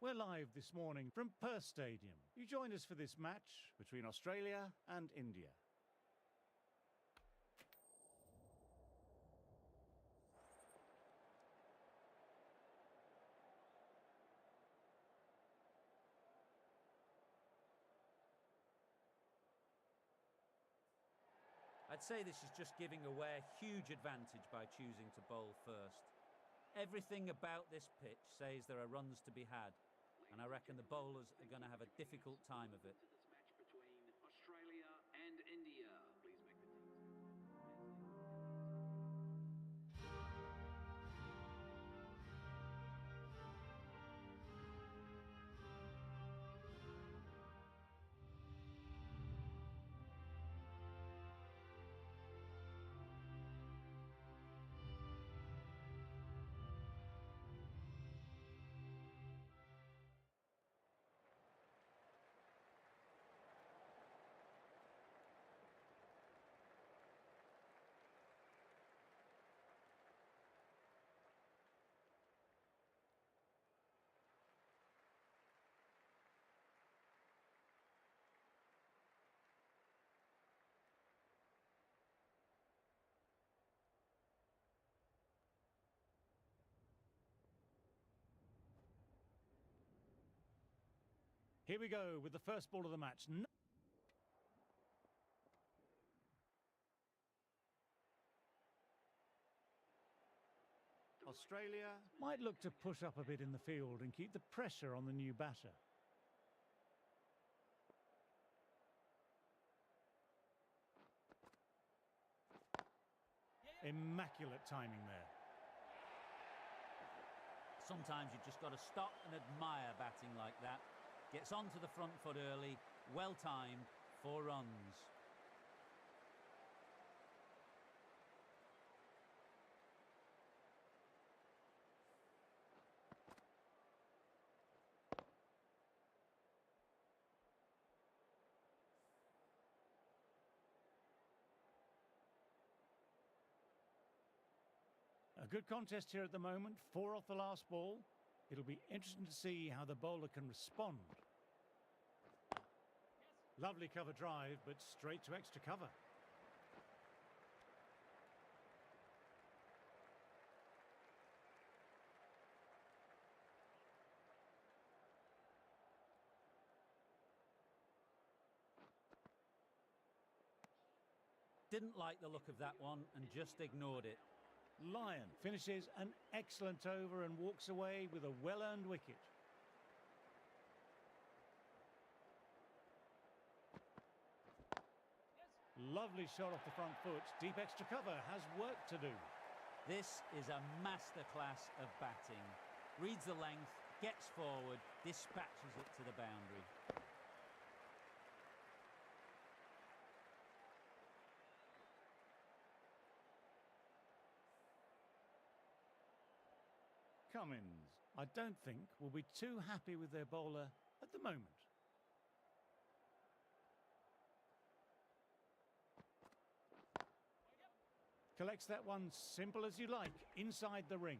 We're live this morning from Perth Stadium. You joined us for this match between Australia and India. I'd say this is just giving away a huge advantage by choosing to bowl first. Everything about this pitch says there are runs to be had, and I reckon the bowlers are going to have a difficult time of it. This match between Australia and India. Please make the teams. Here we go with the first ball of the match. Australia might look to push up a bit in the field and keep the pressure on the new batter. Immaculate timing there. Sometimes you've just got to stop and admire batting like that. Gets onto the front foot early, well timed, 4 runs. A good contest here at the moment, 4 off the last ball. It'll be interesting to see how the bowler can respond. Lovely cover drive, but straight to extra cover. Didn't like the look of that one and just ignored it. Lyon finishes an excellent over and walks away with a well-earned wicket. Lovely shot off the front foot. Deep extra cover has work to do. This is a masterclass of batting. Reads the length, gets forward, dispatches it to the boundary. Cummins, I don't think, will be too happy with their bowler at the moment. Collects that one simple as you like, inside the ring.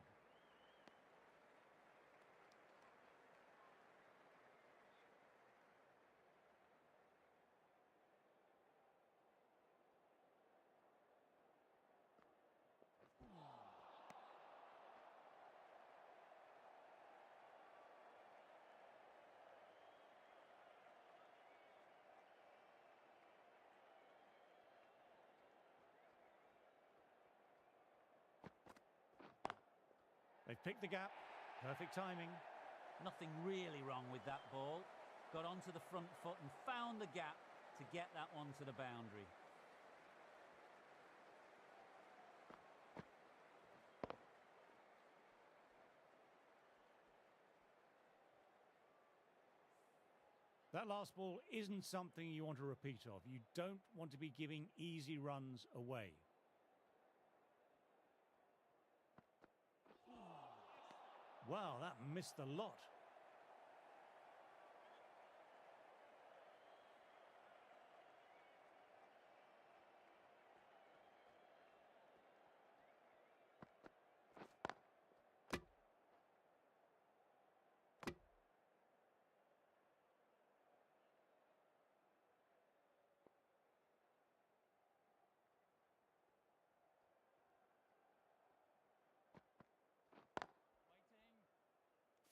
They've picked the gap. Perfect timing. Nothing really wrong with that ball. Got onto the front foot and found the gap to get that one to the boundary. That last ball isn't something you want to repeat of. You don't want to be giving easy runs away. Wow, that missed the lot.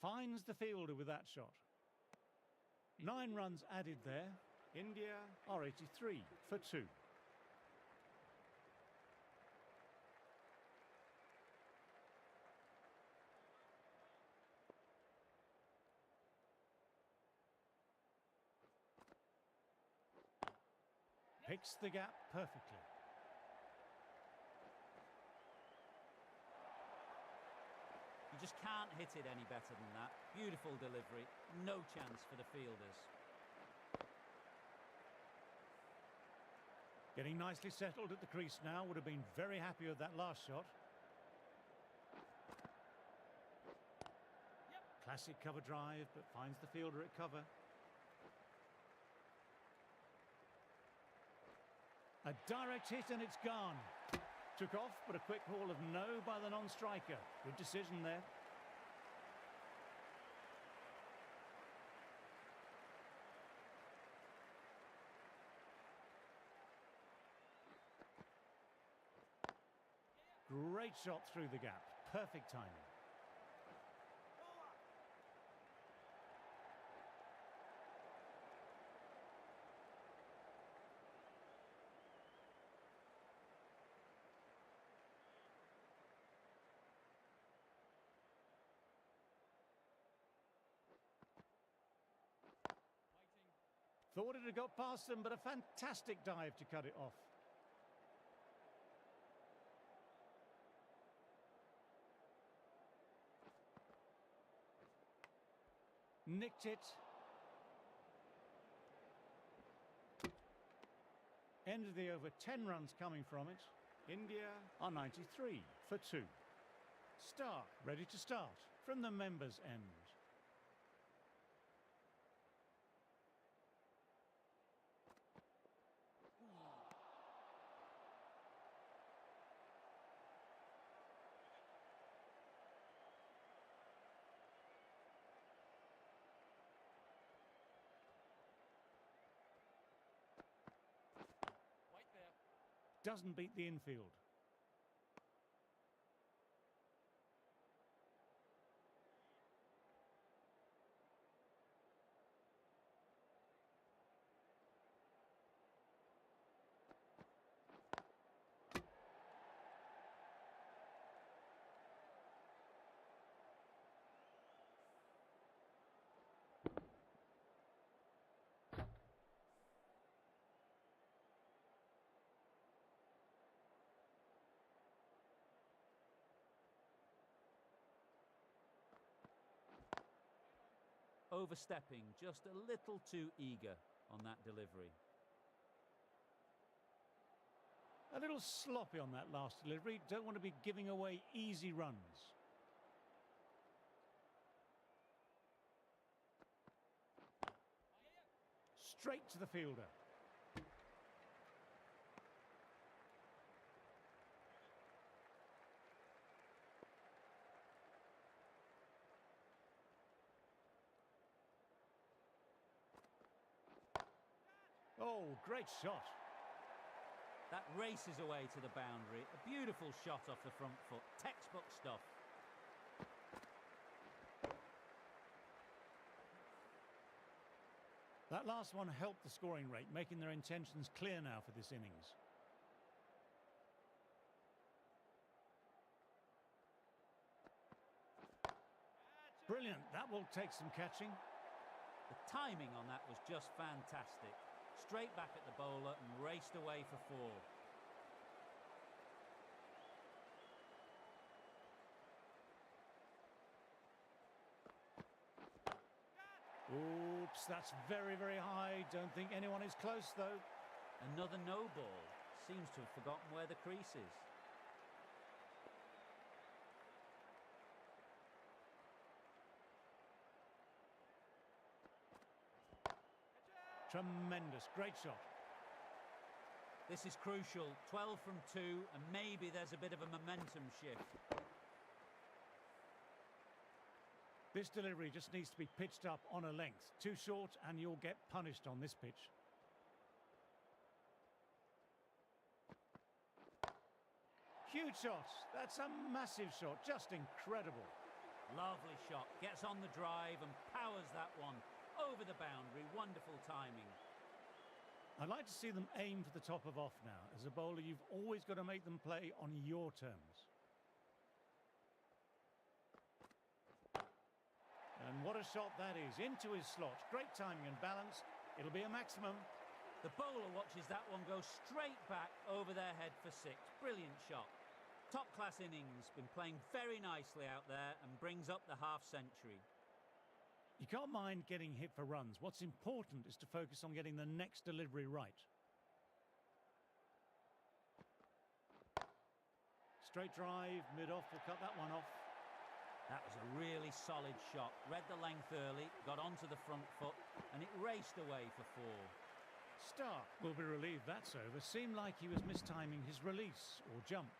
Finds the fielder with that shot. 9 runs added there. India are 83 for 2. Picks the gap perfectly. You just can't hit it any better than that. Beautiful delivery. No chance for the fielders. Getting nicely settled at the crease now. Would have been very happy with that last shot. Classic cover drive, but finds the fielder at cover. A direct hit and it's gone. Took off, but a quick call of no by the non-striker. Good decision there. Great shot through the gap. Perfect timing. Thought it had got past them, but a fantastic dive to cut it off. Nicked it. End of the over, 10 runs coming from it. India are 93 for 2. Start, ready to start from the members' end. Doesn't beat the infield. Overstepping, just a little too eager on that delivery. A little sloppy on that last delivery. Don't want to be giving away easy runs. Straight to the fielder. Oh, great shot. That races away to the boundary. A beautiful shot off the front foot. Textbook stuff. That last one helped the scoring rate, making their intentions clear now for this innings. Brilliant. That will take some catching. The timing on that was just fantastic. Straight back at the bowler and raced away for 4. Oops, that's very, very high. Don't think anyone is close, though. Another no ball. Seems to have forgotten where the crease is. Tremendous. Great shot. This is crucial. 12 from 2, and maybe there's a bit of a momentum shift. This delivery just needs to be pitched up on a length. Too short, and you'll get punished on this pitch. Huge shot. That's a massive shot. Just incredible. Lovely shot. Gets on the drive and powers that one over the boundary. Wonderful timing. I'd like to see them aim for the top of off now. As a bowler, you've always got to make them play on your terms. And what a shot that is. Into his slot. Great timing and balance. It'll be a maximum. The bowler watches that one go straight back over their head for 6. Brilliant shot. Top-class innings. Been playing very nicely out there and brings up the half-century. You can't mind getting hit for runs. What's important is to focus on getting the next delivery right. Straight drive, mid-off, will cut that one off. That was a really solid shot. Read the length early, got onto the front foot, and it raced away for 4. Stark will be relieved that's over. Seemed like he was mistiming his release or jump.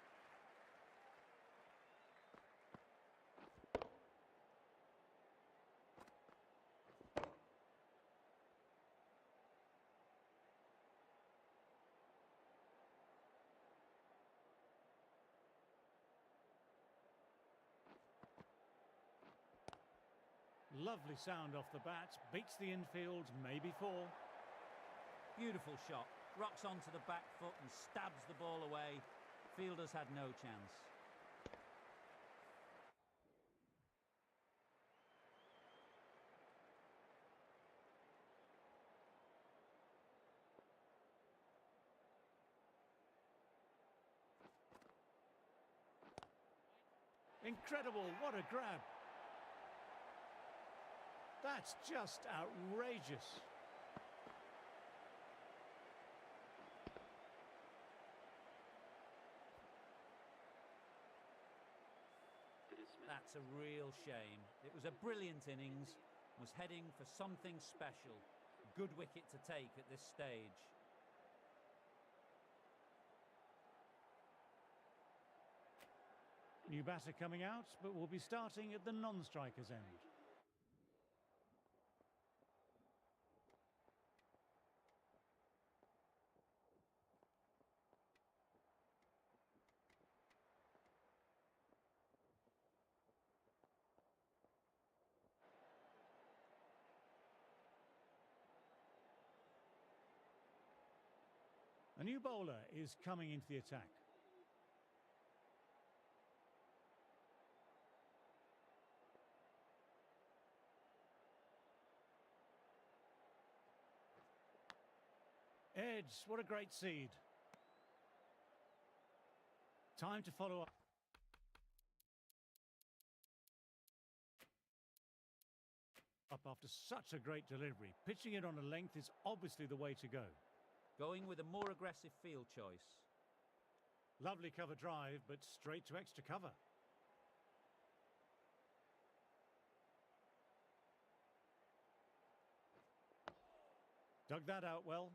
Lovely sound off the bat, beats the infield, maybe 4. Beautiful shot, rocks onto the back foot and stabs the ball away. Fielders had no chance. Incredible, what a grab. That's just outrageous. That's a real shame. It was a brilliant innings, was heading for something special. Good wicket to take at this stage. New batter coming out, but we'll be starting at the non-striker's end. A new bowler is coming into the attack. Edge, what a great seed. Time to follow up. After such a great delivery. Pitching it on a length is obviously the way to go. Going with a more aggressive field choice. Lovely cover drive, but straight to extra cover. Dug that out well.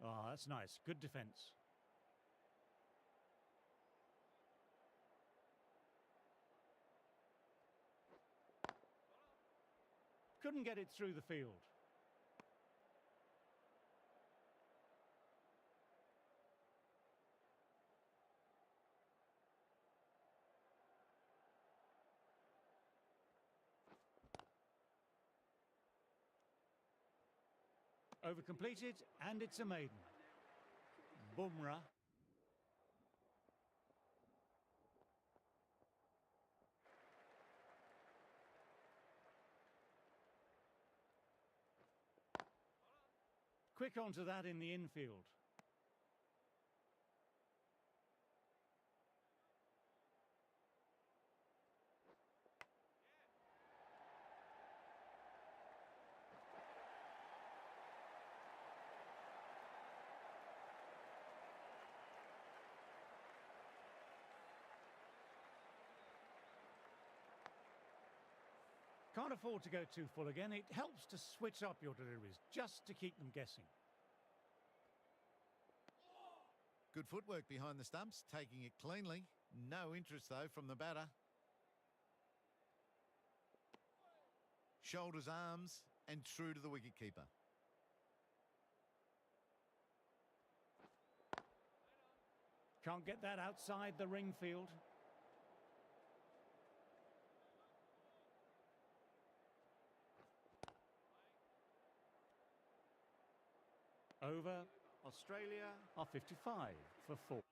Oh, that's nice. Good defence. Couldn't get it through the field. Over completed, and it's a maiden. Bumrah. Quick onto that in the infield. Can't afford to go too full again. It helps to switch up your deliveries, just to keep them guessing. Good footwork behind the stumps, taking it cleanly. No interest, though, from the batter. Shoulders, arms, and true to the wicketkeeper. Can't get that outside the ring field. Over. Australia are 55 for 4.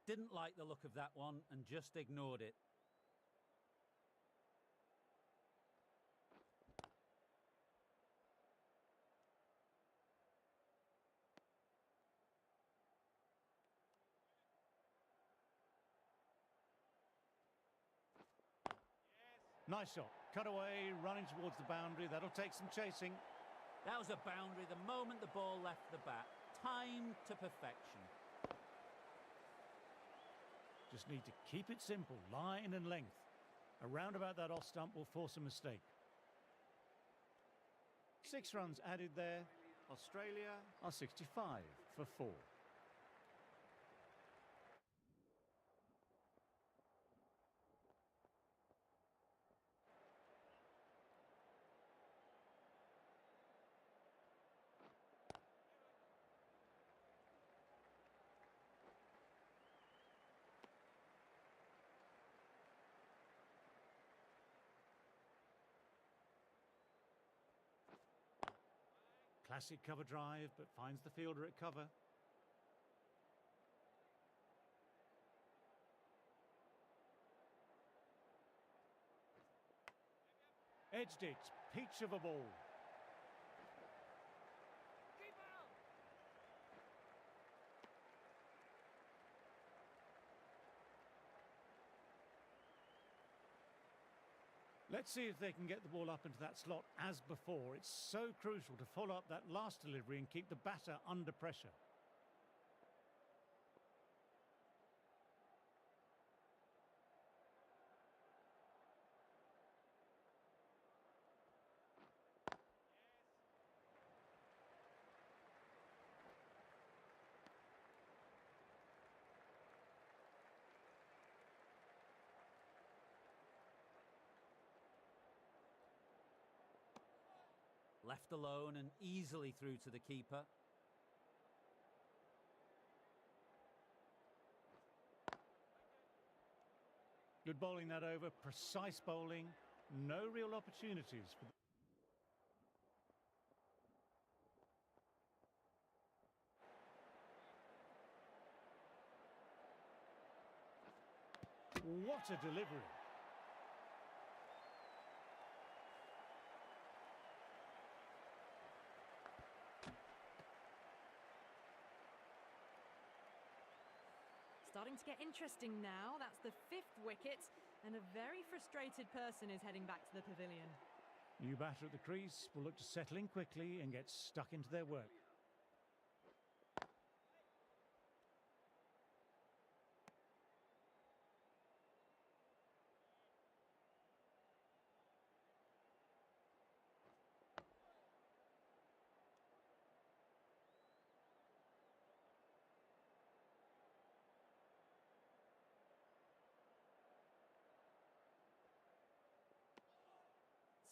Didn't like the look of that one and just ignored it. Nice shot. Cut away, running towards the boundary. That'll take some chasing. That was a boundary the moment the ball left the bat. Timed to perfection. Just need to keep it simple, line and length. Around about that off stump will force a mistake. 6 runs added there. Australia are 65 for 4. Classic cover drive, but finds the fielder at cover. Edged it. Peach of a ball. Let's see if they can get the ball up into that slot as before. It's so crucial to follow up that last delivery and keep the batter under pressure. Left alone and easily through to the keeper. Good bowling that over, precise bowling, no real opportunities for what a delivery. Starting to get interesting now. That's the 5th wicket, and a very frustrated person is heading back to the pavilion. New batter at the crease will look to settle in quickly and get stuck into their work.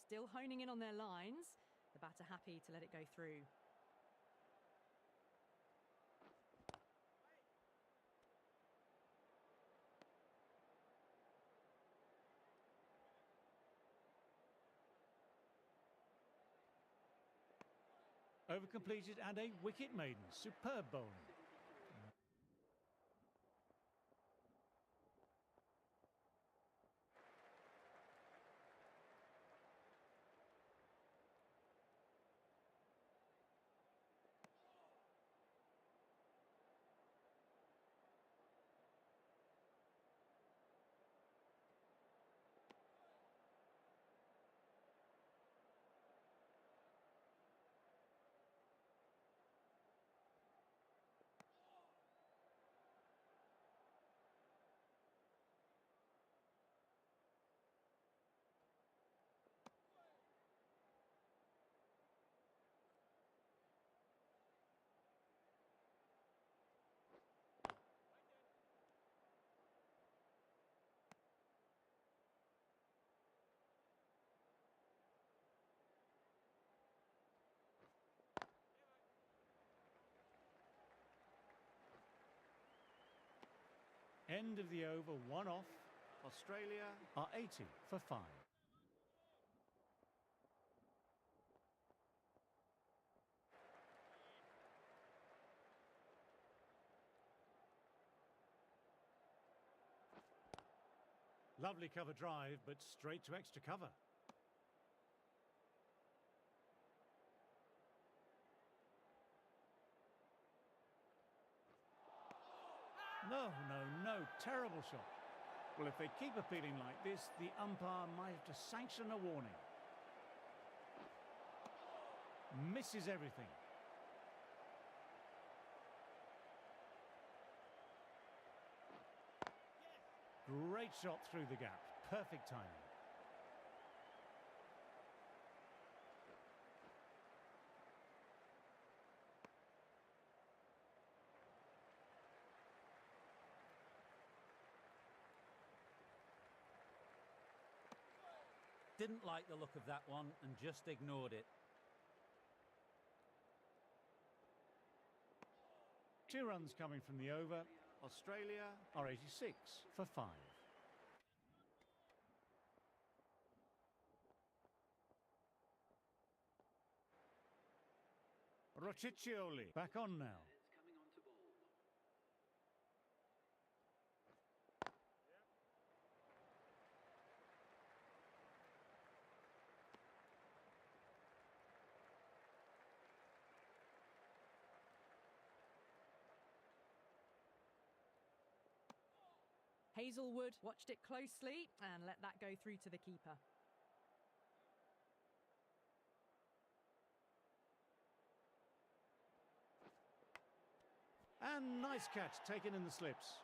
Still honing in on their lines. The batter happy to let it go through. Over completed and a wicket maiden. Superb bowling. End of the over, 1 off. Australia are 80 for 5. Lovely cover drive, but straight to extra cover. No, no, no, terrible shot. Well, if they keep appealing like this, the umpire might have to sanction a warning. Misses everything. Great shot through the gap. Perfect timing. Didn't like the look of that one and just ignored it. 2 runs coming from the over. Australia are 86 for 5. Rociccioli back on now. It's coming on to ball. Hazelwood watched it closely and let that go through to the keeper. And nice catch taken in the slips.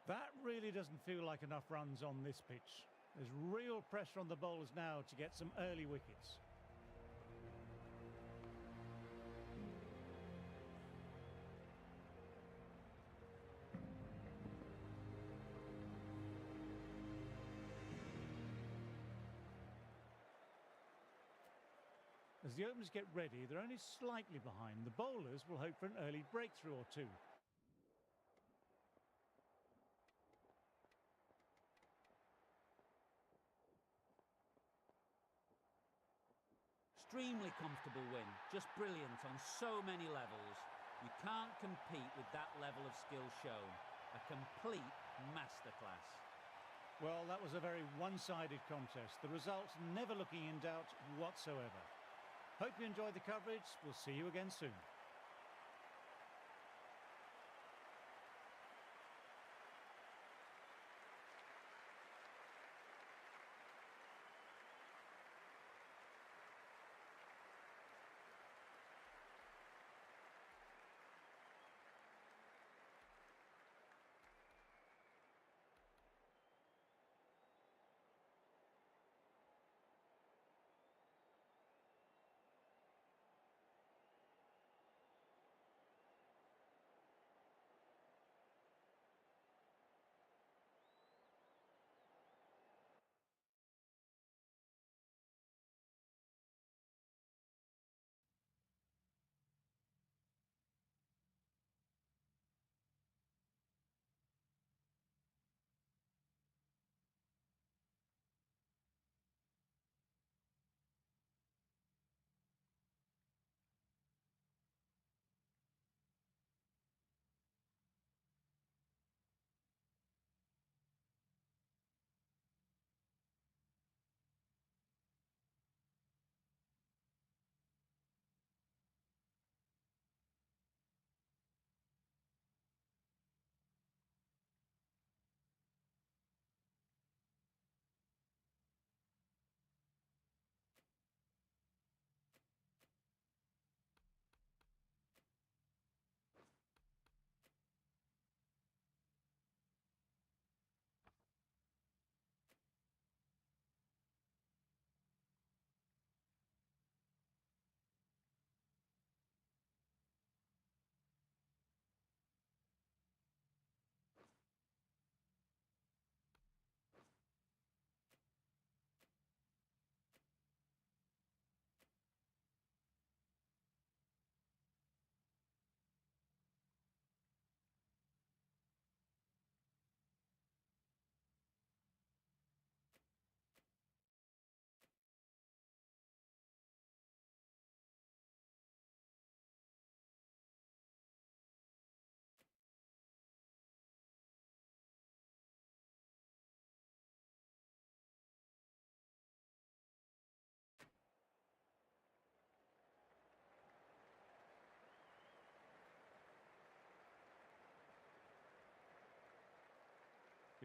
That really doesn't feel like enough runs on this pitch. There's real pressure on the bowlers now to get some early wickets. As the openers get ready, they're only slightly behind. The bowlers will hope for an early breakthrough or two. Extremely comfortable win, just brilliant on so many levels. You can't compete with that level of skill shown. A complete masterclass. Well, that was a very one-sided contest. The result never looking in doubt whatsoever. Hope you enjoyed the coverage. We'll see you again soon.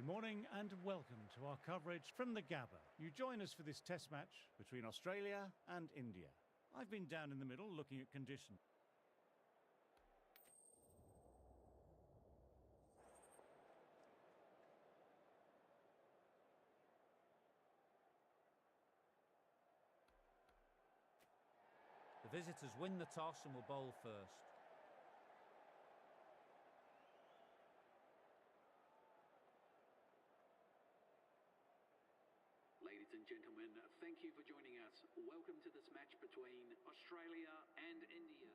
morning and welcome to our coverage from the Gabba. You join us for this test match between Australia and India. I've been down in the middle looking at conditions. The visitors win the toss and will bowl first. Ladies and gentlemen, thank you for joining us. Welcome to this match between Australia and India.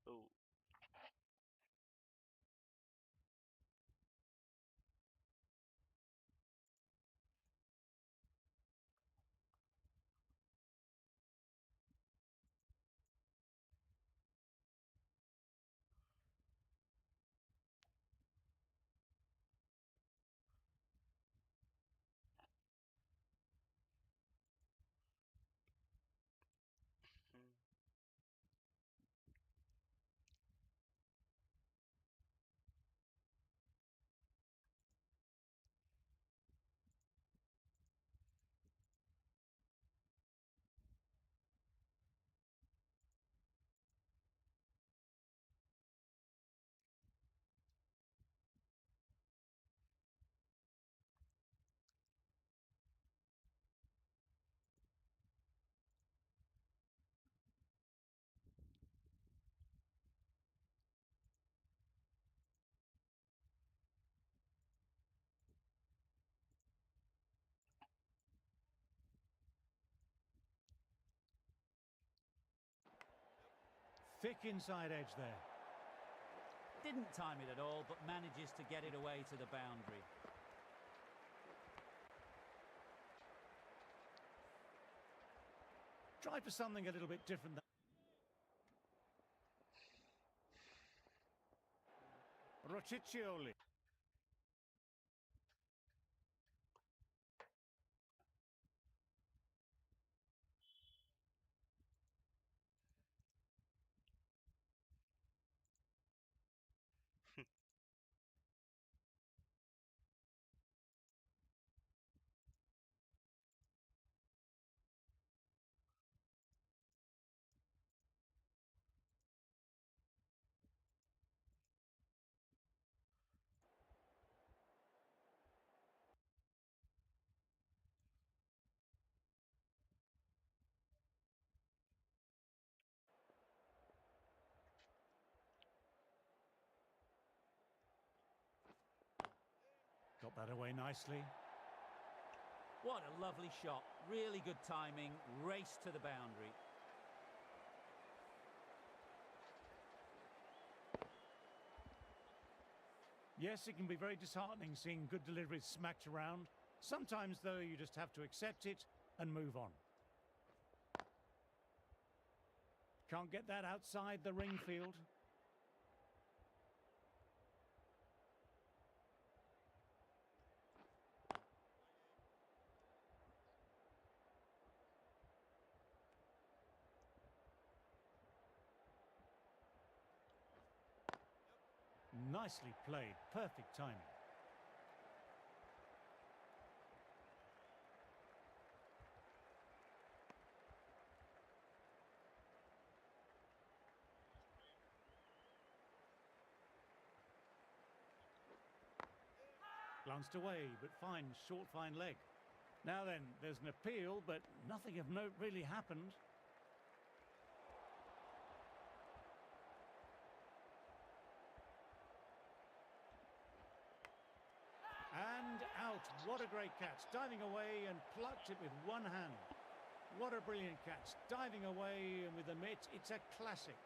Oh. Thick inside edge there. Didn't time it at all, but manages to get it away to the boundary. Try for something a little bit different. Rociccioli. Got that away nicely. What a lovely shot. Really good timing. Race to the boundary. Yes, it can be very disheartening seeing good deliveries smacked around. Sometimes, though, you just have to accept it and move on. Can't get that outside the ring field. Nicely played, perfect timing. Glanced away, but fine, short, fine leg. Now then, there's an appeal, but nothing of note really happened. And out. What a great catch. Diving away and plucked it with one hand. What a brilliant catch. Diving away and with a mitt. It's a classic.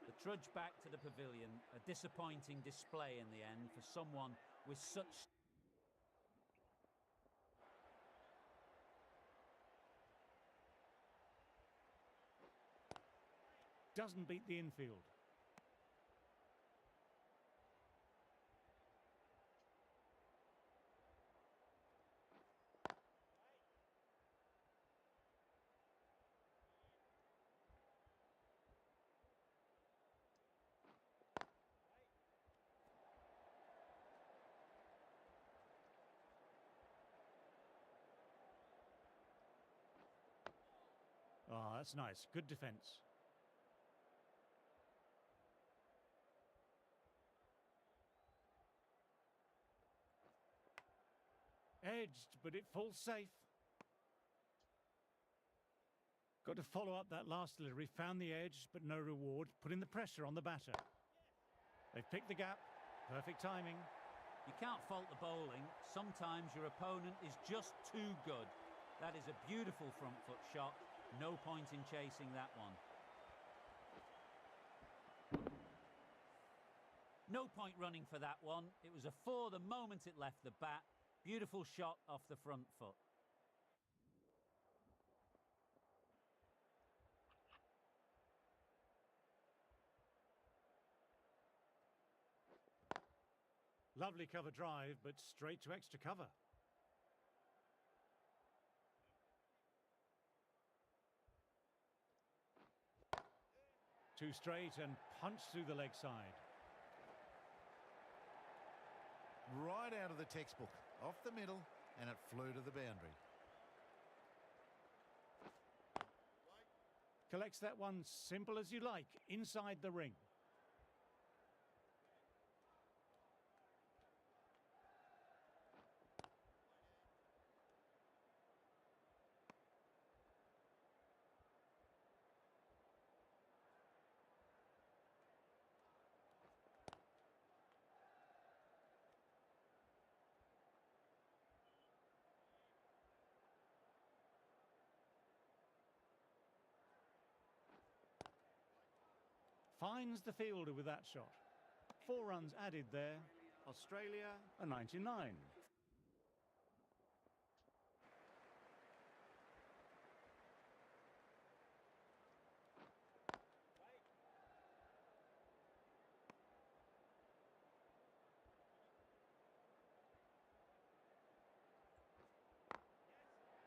The trudge back to the pavilion, a disappointing display in the end for someone with such... Doesn't beat the infield. Oh, that's nice. Good defence. Edged, but it falls safe. Got to follow up that last delivery. Found the edge, but no reward. Putting the pressure on the batter. They've picked the gap. Perfect timing. You can't fault the bowling. Sometimes your opponent is just too good. That is a beautiful front foot shot. No point in chasing that one. No point running for that one. It was a 4 the moment it left the bat. Beautiful shot off the front foot. Lovely cover drive, but straight to extra cover. Too straight and punch through the leg side. Right out of the textbook, off the middle, and it flew to the boundary. Collects that one simple as you like, inside the ring. Finds the fielder with that shot. 4 runs added there. Australia, a 99.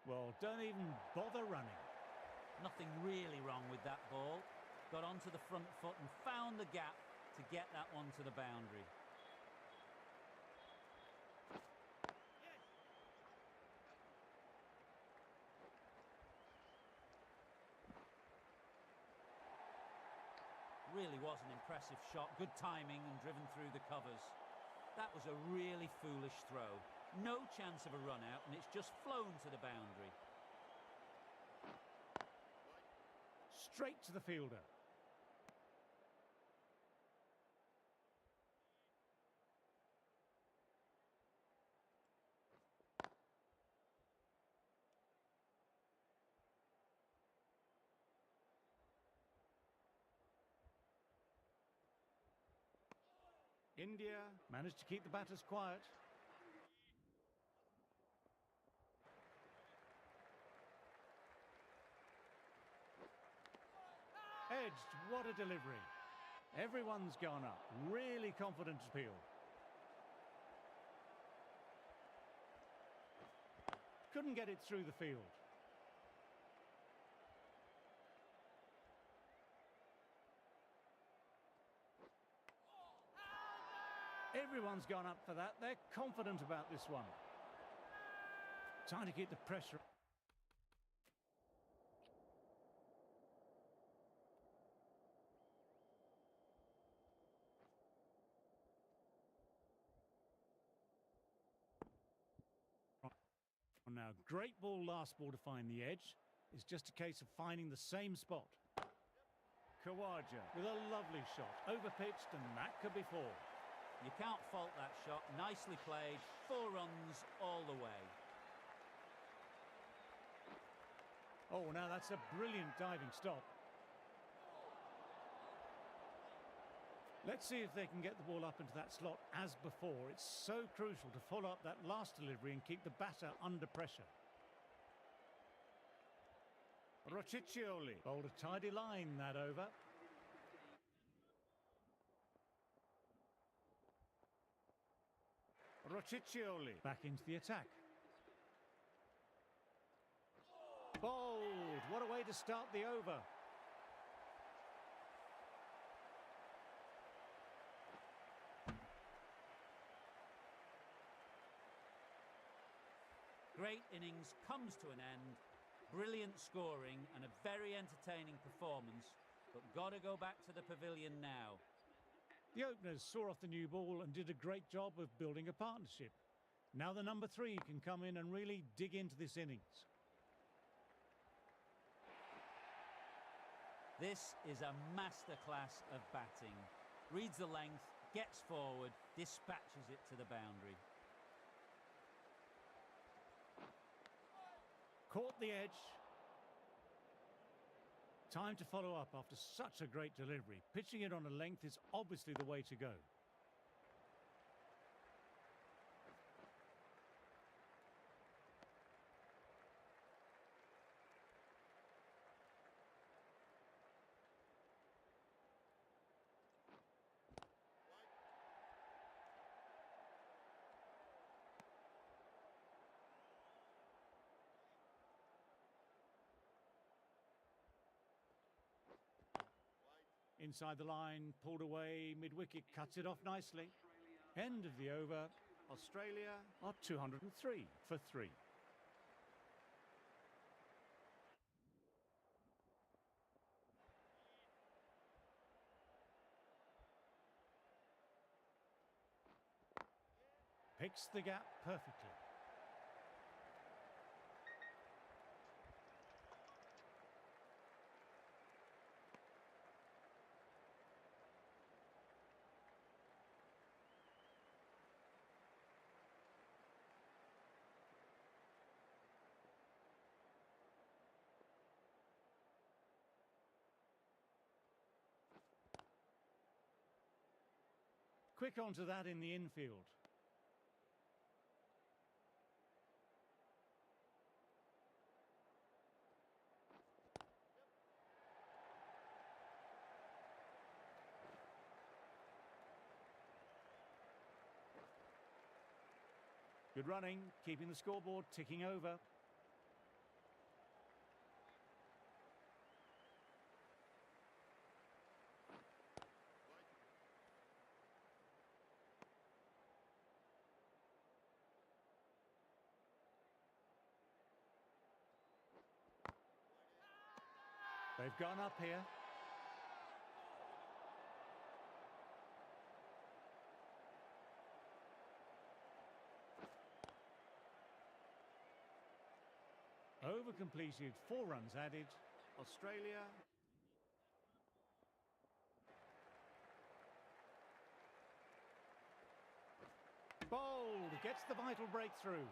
Well, don't even bother running. Nothing really wrong with that ball. Got onto the front foot and found the gap to get that one to the boundary. Really was an impressive shot. Good timing and driven through the covers. That was a really foolish throw. No chance of a run out, and it's just flown to the boundary. Straight to the fielder. India managed to keep the batters quiet. Edged, what a delivery. Everyone's gone up. Really confident appeal. Couldn't get it through the field. Everyone's gone up for that. They're confident about this one. Trying to keep the pressure. Now, great ball, last ball to find the edge. It's just a case of finding the same spot. Khawaja with a lovely shot. Overpitched, and that could be 4. You can't fault that shot. Nicely played. 4 runs all the way. Oh, now that's a brilliant diving stop. Let's see if they can get the ball up into that slot as before. It's so crucial to follow up that last delivery and keep the batter under pressure. Rociccioli bowled a tidy line that over. Rociccioli back into the attack. Bowled. What a way to start the over. Great innings comes to an end. Brilliant scoring and a very entertaining performance, but got to go back to the pavilion now. The openers saw off the new ball and did a great job of building a partnership. Now the number 3 can come in and really dig into this innings. This is a masterclass of batting. Reads the length, gets forward, dispatches it to the boundary. Caught the edge. Time to follow up after such a great delivery. Pitching it on a length is obviously the way to go. Inside the line, pulled away, mid-wicket, cuts it off nicely. End of the over. Australia are 203 for 3. Picks the gap perfectly. Quick onto that in the infield. Good running, keeping the scoreboard ticking over. They've gone up here. Over completed, 4 runs added. Australia. Bowled, gets the vital breakthrough.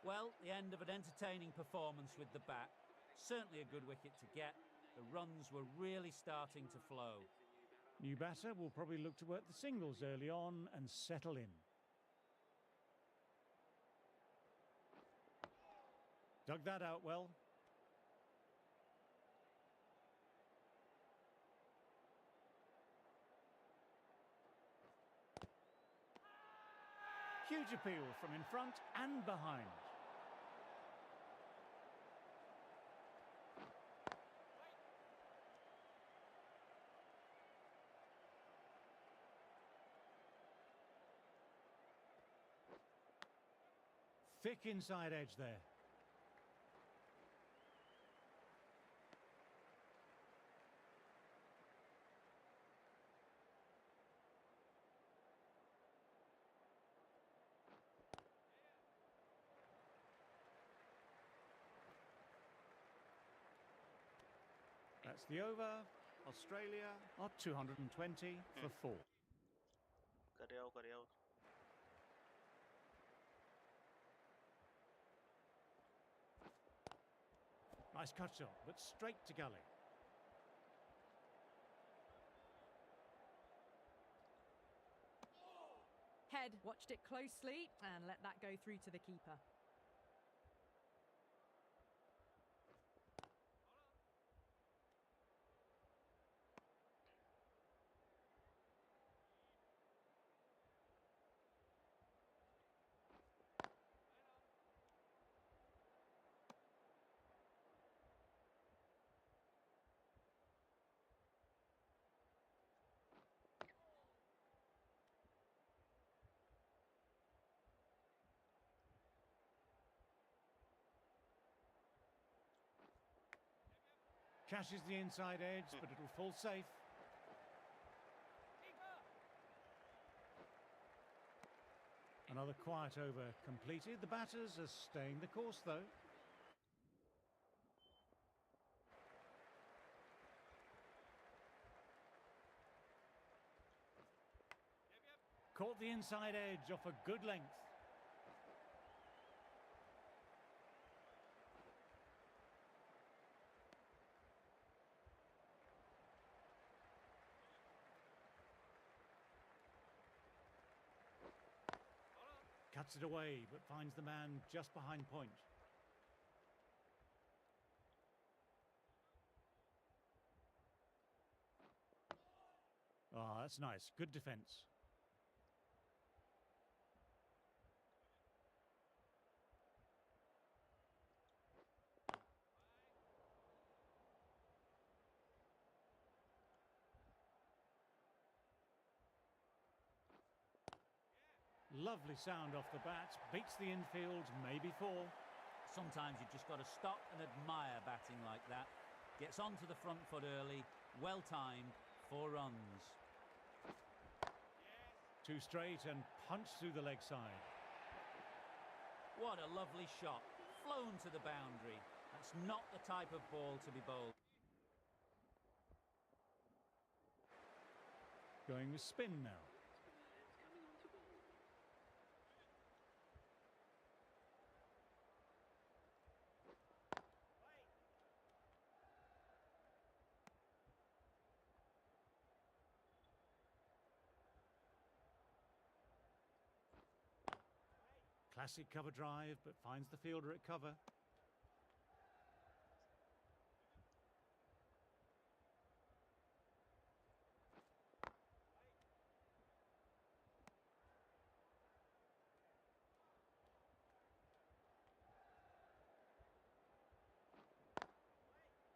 Well, the end of an entertaining performance with the bat. Certainly a good wicket to get. The runs were really starting to flow. New batter will probably look to work the singles early on and settle in. Dug that out well. Huge appeal from in front and behind. Thick inside edge there. That's the over. Australia are 220 for 4. Carry out. Nice cut shot, but straight to gully. Head watched it closely and let that go through to the keeper. Cashes the inside edge, but it'll fall safe. Another quiet over completed. The batters are staying the course, though. Caught the inside edge off a good length. Cuts it away, but finds the man just behind point. Ah, that's nice. Good defence. Lovely sound off the bat, beats the infield, maybe four. Sometimes you've just got to stop and admire batting like that. Gets onto the front foot early, well timed, 4 runs. Two straight and punched through the leg side. What a lovely shot, flown to the boundary. That's not the type of ball to be bowled. Going with spin now. Classic cover drive, but finds the fielder at cover.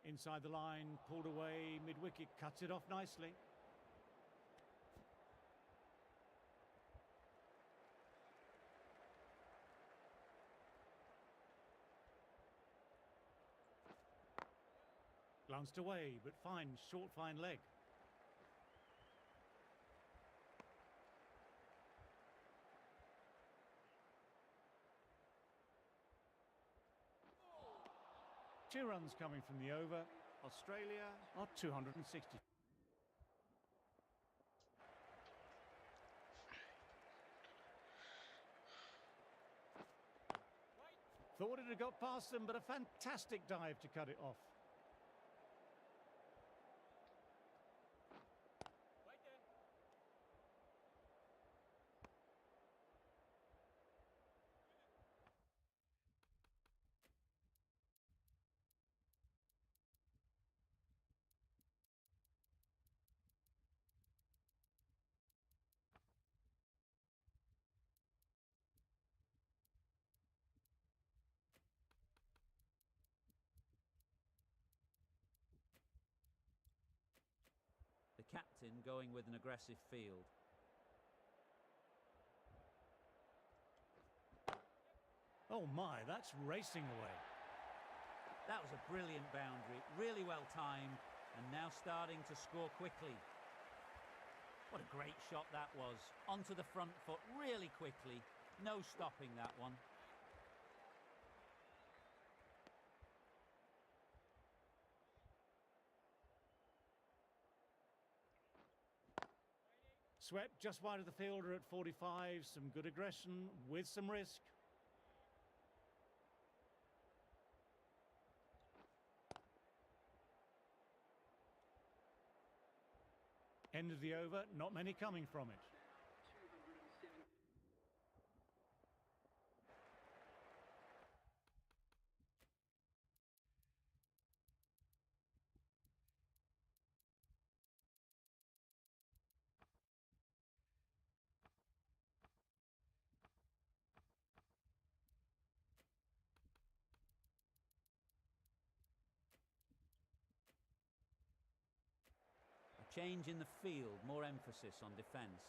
Inside the line, pulled away, mid-wicket, cuts it off nicely. Glanced away, but finds short, fine leg. Two runs coming from the over. Australia are 260. Thought it had got past them, but a fantastic dive to cut it off. Captain going with an aggressive field. Oh my, that's racing away. That was a brilliant boundary, really well timed, and now starting to score quickly. What a great shot that was. Onto the front foot really quickly. No stopping that one. Swept just wide of the fielder at 45. Some good aggression with some risk. End of the over, not many coming from it. 207. A change in the field, more emphasis on defence.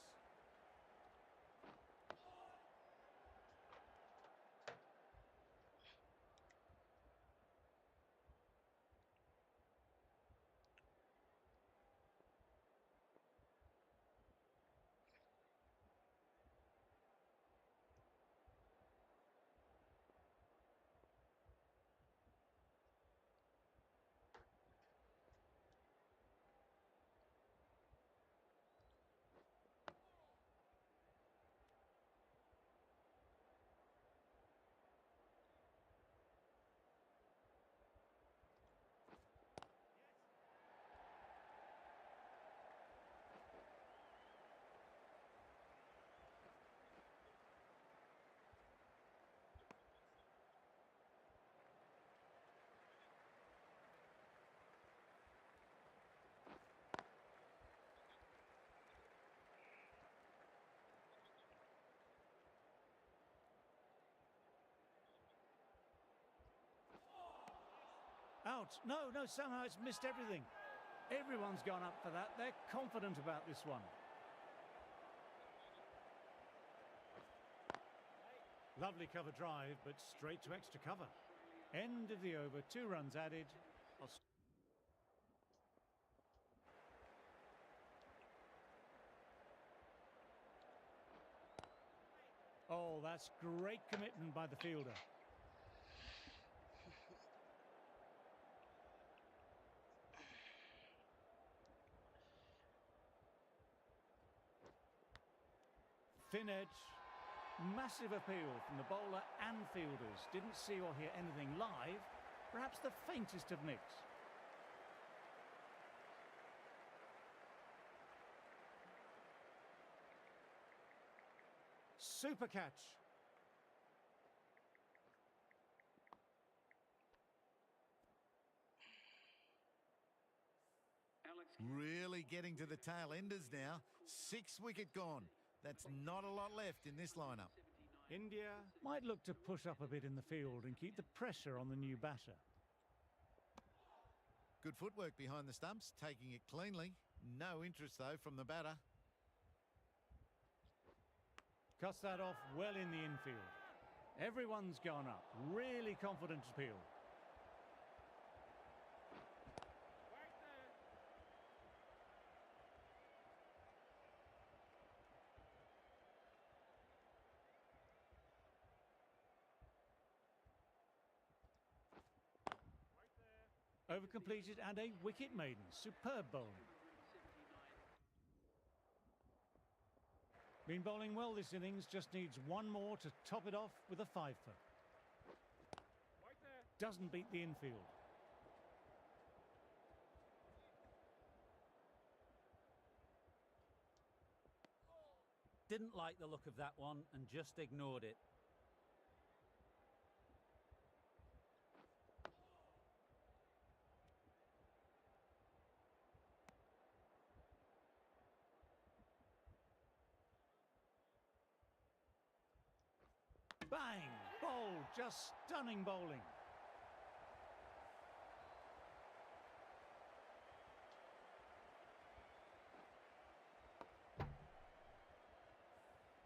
Out. No, somehow it's missed everything. Everyone's gone up for that. They're confident about this one. Lovely cover drive, but straight to extra cover. End of the over, 2 runs added. Oh, that's great commitment by the fielder. Thin edge. Massive appeal from the bowler and fielders. Didn't see or hear anything live. Perhaps the faintest of nicks. Super catch. Really getting to the tail enders now. 6 wicket gone. That's not a lot left in this lineup. India might look to push up a bit in the field and keep the pressure on the new batter. Good footwork behind the stumps, taking it cleanly. No interest, though, from the batter. Cuts that off well in the infield. Everyone's gone up. Really confident appeal. Over completed and a wicket maiden. Superb bowling. Been bowling well this innings, just needs one more to top it off with a 5-for. Doesn't beat the infield. Didn't like the look of that one and just ignored it. Bang! Bowled, just stunning bowling.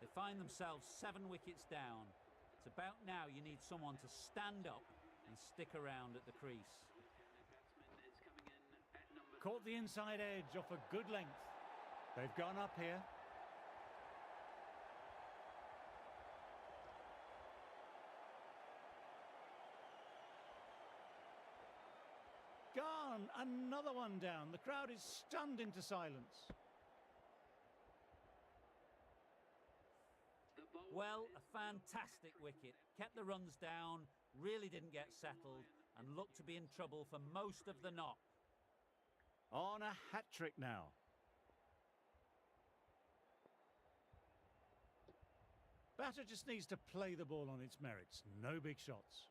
They find themselves 7 wickets down. It's about now you need someone to stand up and stick around at the crease. Caught the inside edge off a good length. They've gone up here. Gone, another one down. The crowd is stunned into silence. Well, a fantastic wicket. Kept the runs down, really didn't get settled, and looked to be in trouble for most of the knock. On a hat-trick now. Batter just needs to play the ball on its merits. No big shots.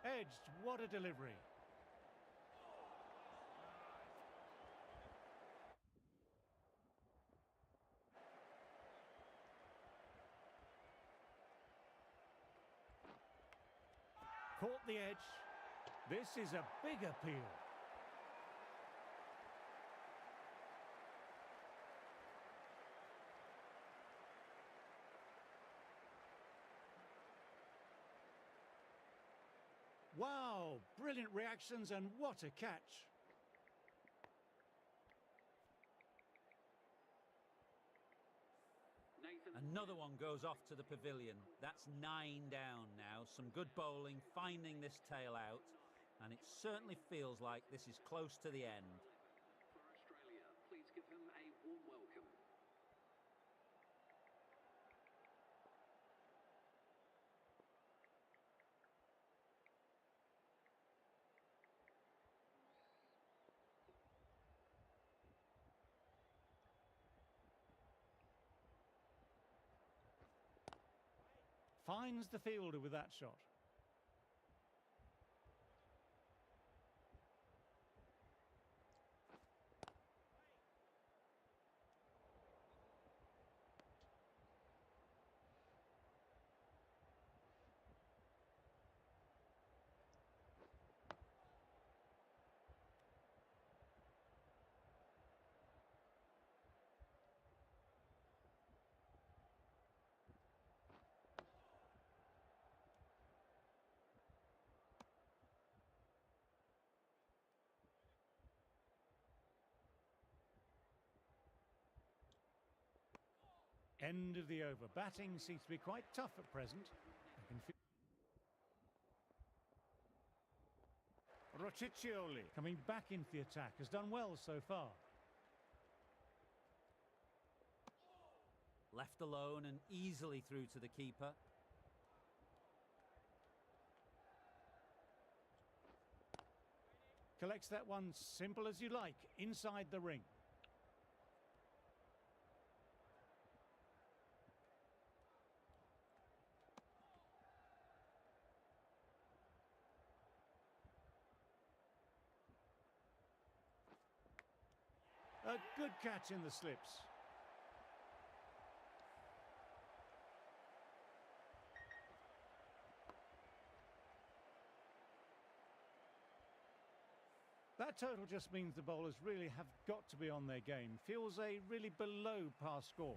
Edged, what a delivery. Caught the edge. This is a big appeal. Wow, brilliant reactions and what a catch. Another one goes off to the pavilion. That's 9 down now. Some good bowling, finding this tail out, and it certainly feels like this is close to the end. For Australia, please give him a warm welcome. Finds the fielder with that shot. End of the over. Batting seems to be quite tough at present. Rociccioli coming back into the attack has done well so far. Left alone and easily through to the keeper. Collects that one simple as you like, inside the ring. A good catch in the slips. That total just means the bowlers really have got to be on their game. Feels a really below par score.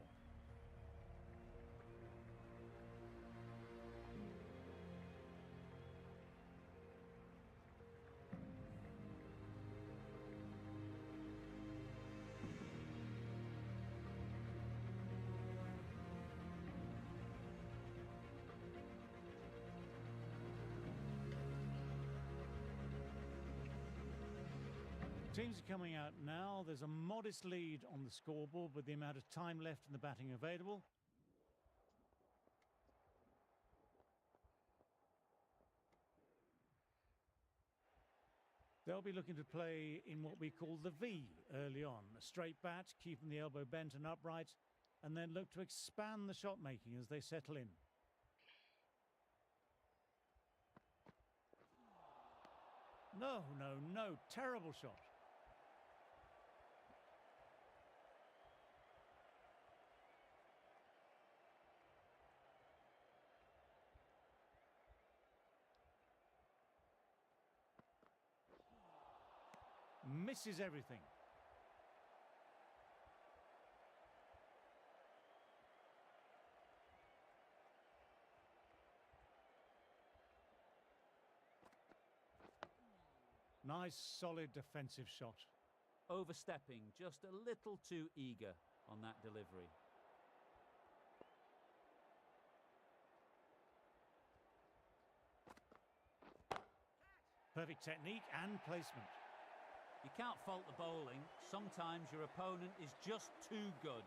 Teams are coming out now. There's a modest lead on the scoreboard with the amount of time left in the batting available. They'll be looking to play in what we call the V early on. A straight bat, keeping the elbow bent and upright, and then look to expand the shot making as they settle in. No, no, no. Terrible shot. Misses everything. Nice, solid defensive shot. Overstepping, just a little too eager on that delivery. Perfect technique and placement. You can't fault the bowling. Sometimes your opponent is just too good.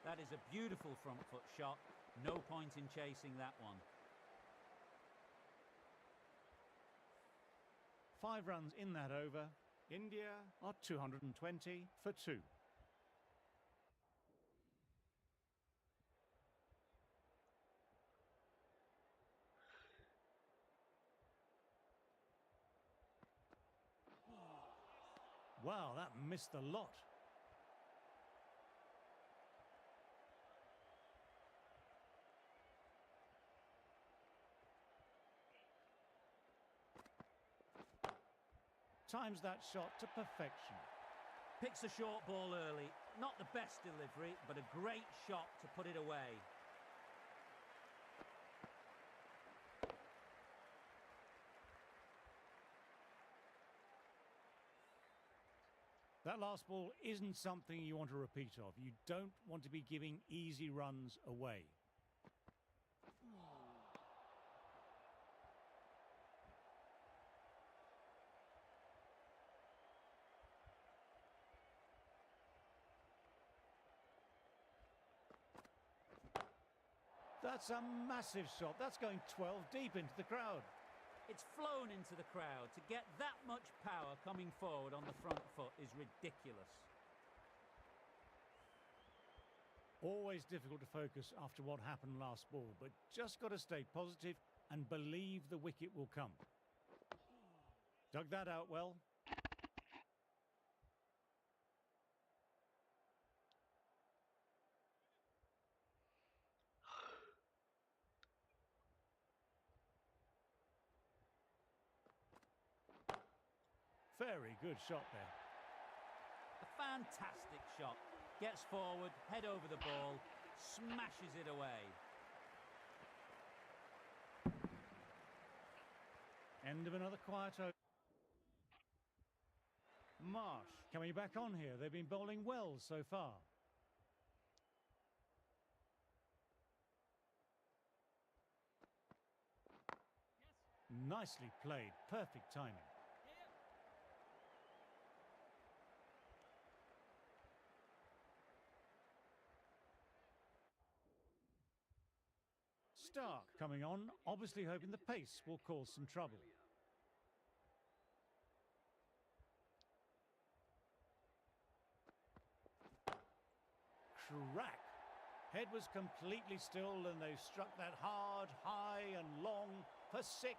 That is a beautiful front foot shot. No point in chasing that one. 5 runs in that over. India are 220 for 2. Wow, that missed the lot. Times that shot to perfection. Picks a short ball early. Not the best delivery, but a great shot to put it away. That last ball isn't something you want to repeat of. You don't want to be giving easy runs away. That's a massive shot. That's going 12 deep into the crowd. It's flown into the crowd. To get that much power coming forward on the front foot is ridiculous. Always difficult to focus after what happened last ball, but just got to stay positive and believe the wicket will come. Dug that out well. Very good shot there. A fantastic shot. Gets forward, head over the ball, smashes it away. End of another quiet over. Marsh coming back on here. They've been bowling well so far. Nicely played. Perfect timing. Stark coming on, obviously hoping the pace will cause some trouble. Crack. Head was completely still and they struck that hard, high and long for 6.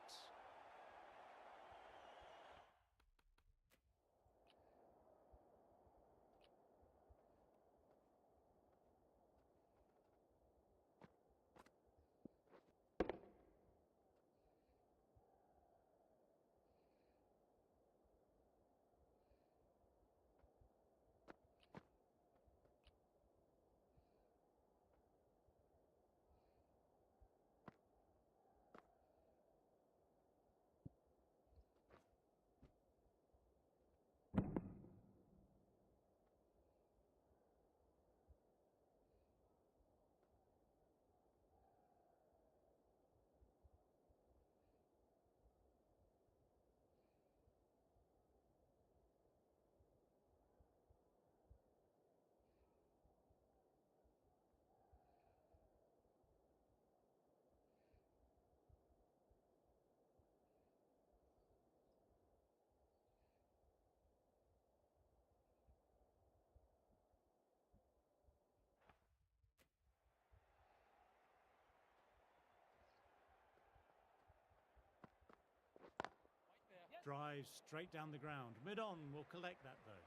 Drives straight down the ground. Mid-on will collect that though.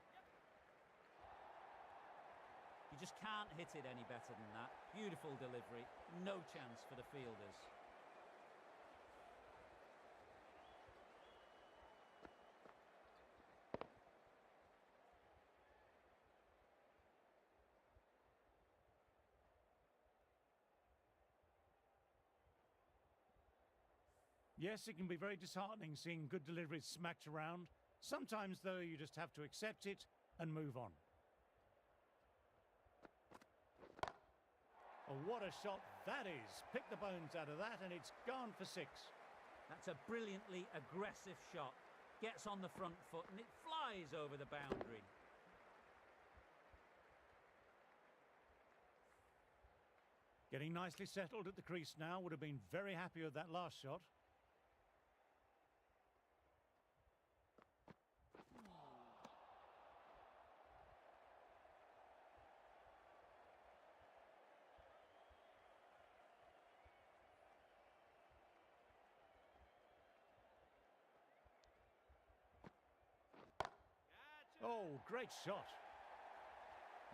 You just can't hit it any better than that. Beautiful delivery. No chance for the fielders. Yes, it can be very disheartening seeing good deliveries smacked around. Sometimes, though, you just have to accept it and move on. Oh, what a shot that is. Pick the bones out of that and it's gone for 6. That's a brilliantly aggressive shot. Gets on the front foot and it flies over the boundary. Getting nicely settled at the crease now. Would have been very happy with that last shot. Oh, great shot.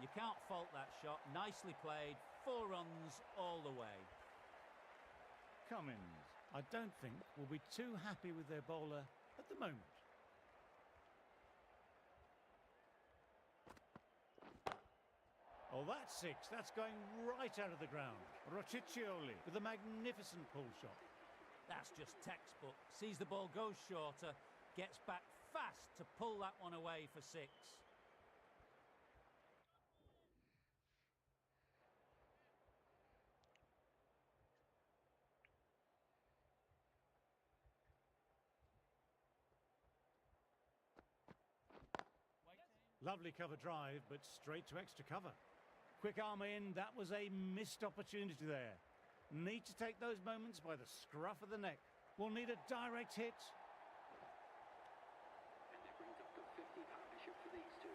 You can't fault that shot. Nicely played. 4 runs all the way. Cummins, I don't think, will be too happy with their bowler at the moment. Oh, that's 6. That's going right out of the ground. Rociccioli with a magnificent pull shot. That's just textbook. Sees the ball go shorter, gets back fast to pull that one away for 6. Lovely cover drive, but straight to extra cover. Quick arm in, that was a missed opportunity there. Need to take those moments by the scruff of the neck. We'll need a direct hit. And that brings up the 50 partnership for these two.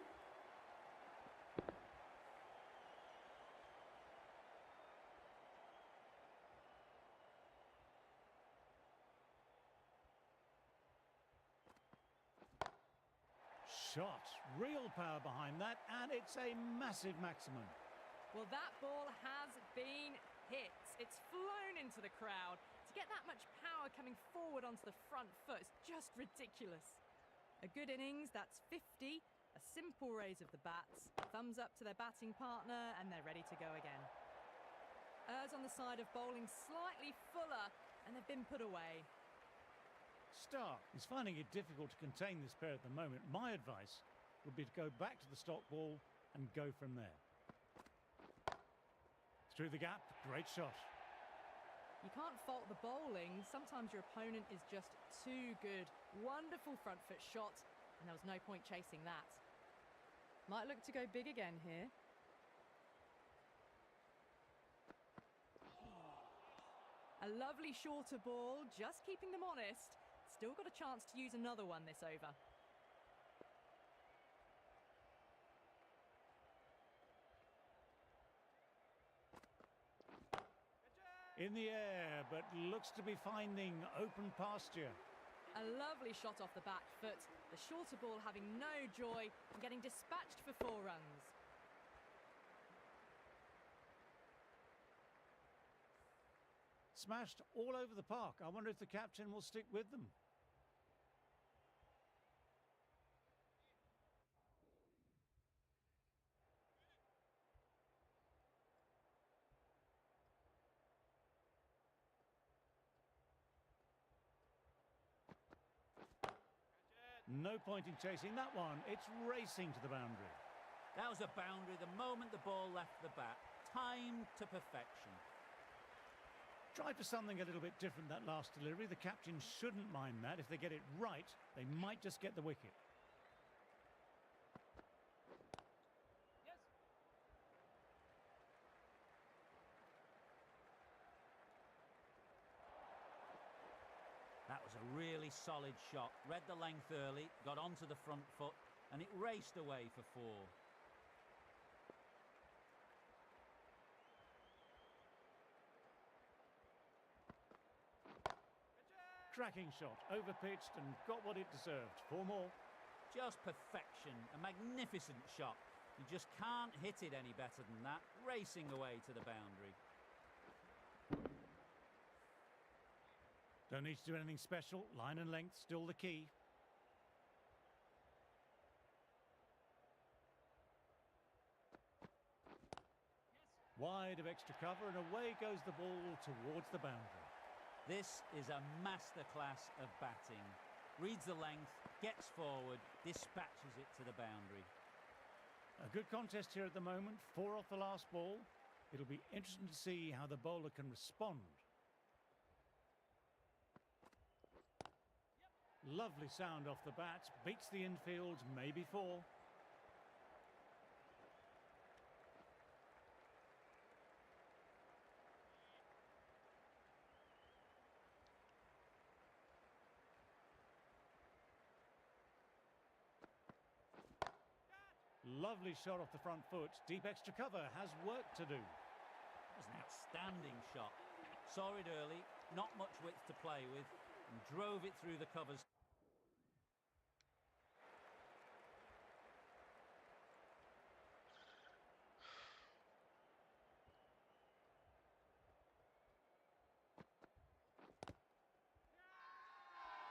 Shot. Real power behind that, and it's a massive maximum. Well, that ball has been hit. It's flown into the crowd. To get that much power coming forward onto the front foot is just ridiculous. A good innings, that's 50. A simple raise of the bats. Thumbs up to their batting partner, and they're ready to go again. Errs on the side of bowling slightly fuller, and they've been put away. Stark is finding it difficult to contain this pair at the moment. My advice would be to go back to the stock ball and go from there. Through the gap, great shot. You can't fault the bowling. Sometimes your opponent is just too good. Wonderful front foot shot, and there was no point chasing that. Might look to go big again here. A lovely shorter ball, just keeping them honest. Still got a chance to use another one this over. In the air, but looks to be finding open pasture. A lovely shot off the back foot. The shorter ball having no joy and getting dispatched for 4 runs. Smashed all over the park. I wonder if the captain will stick with them. No point in chasing that one. It's racing to the boundary. That was a boundary the moment the ball left the bat. Timed to perfection. Tried for something a little bit different that last delivery. The captain shouldn't mind that. If they get it right, they might just get the wicket. That was a really solid shot. Read the length early, got onto the front foot, and it raced away for 4. Cracking shot, overpitched and got what it deserved. 4 more. Just perfection. A magnificent shot. You just can't hit it any better than that. Racing away to the boundary. Don't need to do anything special. Line and length still the key. Wide of extra cover, and away goes the ball towards the boundary. This is a masterclass of batting. Reads the length, gets forward, dispatches it to the boundary. A good contest here at the moment. 4 off the last ball. It'll be interesting to see how the bowler can respond. Lovely sound off the bat. Beats the infield, maybe 4. Lovely shot off the front foot. Deep extra cover has work to do. That was an outstanding shot. Saw it early, not much width to play with, and drove it through the covers.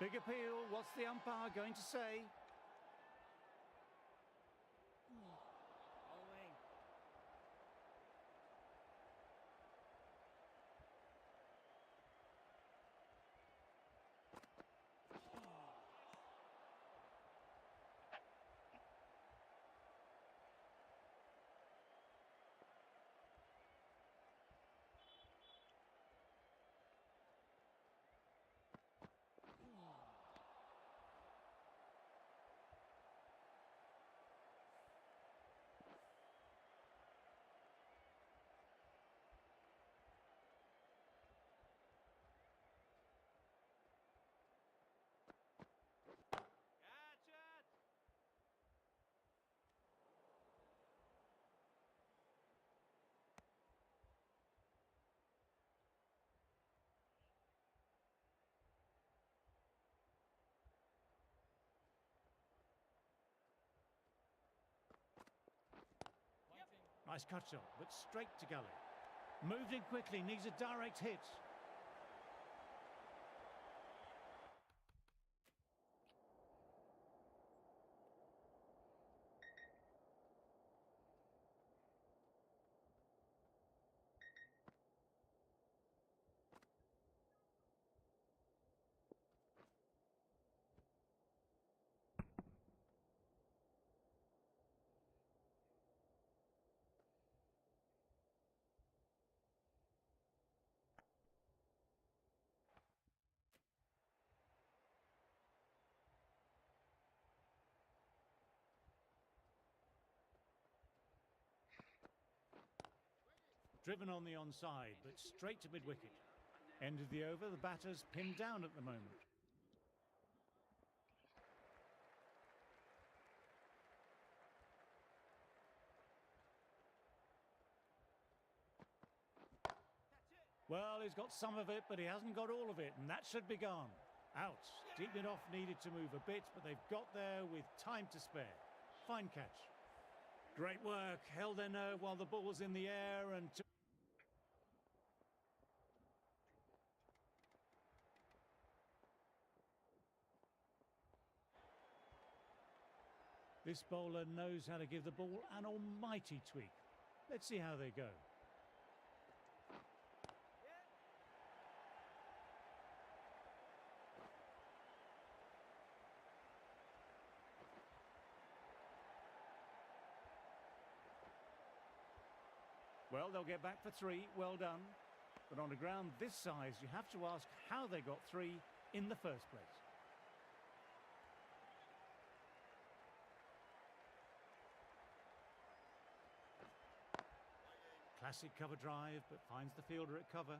Big appeal. What's the umpire going to say? Nice cut shot, but straight to gully. Moved in quickly, needs a direct hit. Driven on the onside, but straight to mid-wicket. End of the over, the batter's pinned down at the moment. Well, he's got some of it, but he hasn't got all of it, and that should be gone. Out. Deep mid-off needed to move a bit, but they've got there with time to spare. Fine catch. Great work. Held their nerve while the ball was in the air and... This bowler knows how to give the ball an almighty tweak. Let's see how they go. Well, they'll get back for three. Well done. But on a ground this size, you have to ask how they got three in the first place. Classic cover drive, but finds the fielder at cover.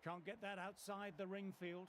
Can't get that outside the ring field.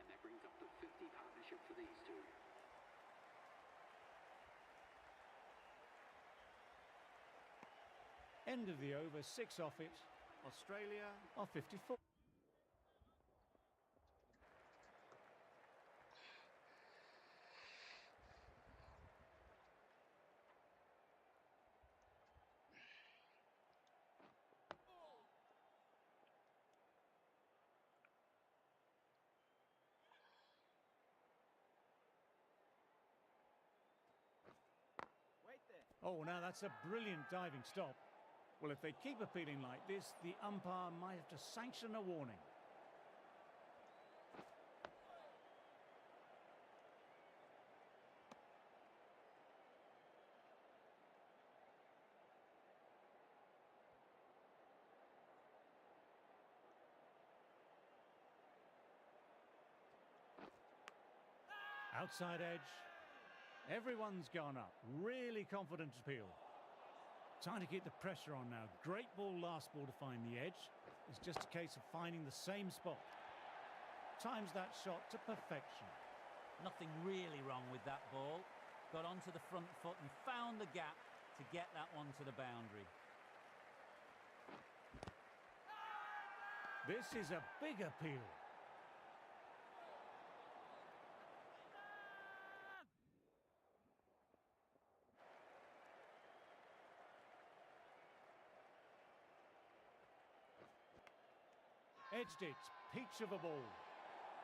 That brings up the 50 partnership for these two. End of the over, 6 off it. Australia are 54. Oh, now that's a brilliant diving stop. Well, if they keep appealing like this, the umpire might have to sanction a warning. Outside edge. Everyone's gone up. Really confident appeal. Time to keep the pressure on now. Great ball, last ball to find the edge. It's just a case of finding the same spot. Times that shot to perfection. Nothing really wrong with that ball. Got onto the front foot and found the gap to get that one to the boundary. This is a big appeal. Edged it, peach of a ball.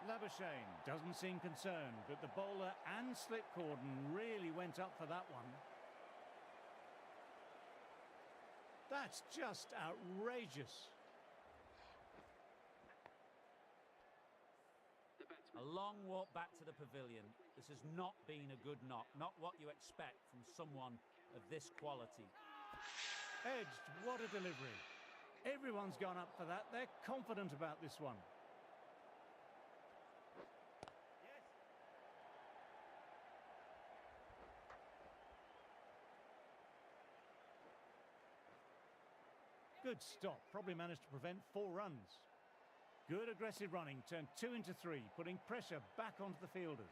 Labuschagne doesn't seem concerned, but the bowler and slip cordon really went up for that one. That's just outrageous. A long walk back to the pavilion. This has not been a good knock, not what you expect from someone of this quality. Edged, what a delivery. Everyone's gone up for that. They're confident about this one. Good stop. Probably managed to prevent 4 runs. Good aggressive running. Turned 2 into 3, putting pressure back onto the fielders.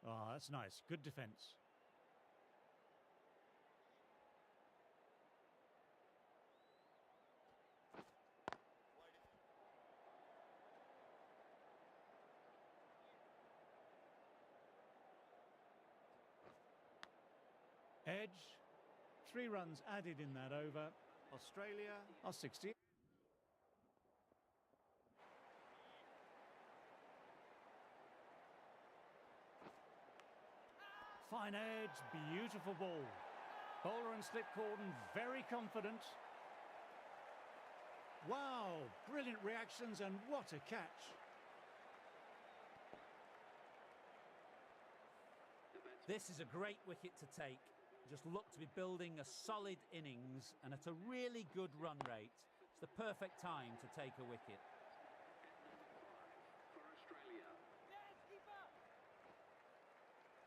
Oh, that's nice. Good defence. Edge. 3 runs added in that over. Australia are 60. Fine edge, beautiful ball. Bowler and slip cordon very confident. Wow, brilliant reactions and what a catch. This is a great wicket to take. Just look to be building a solid innings and at a really good run rate. It's the perfect time to take a wicket.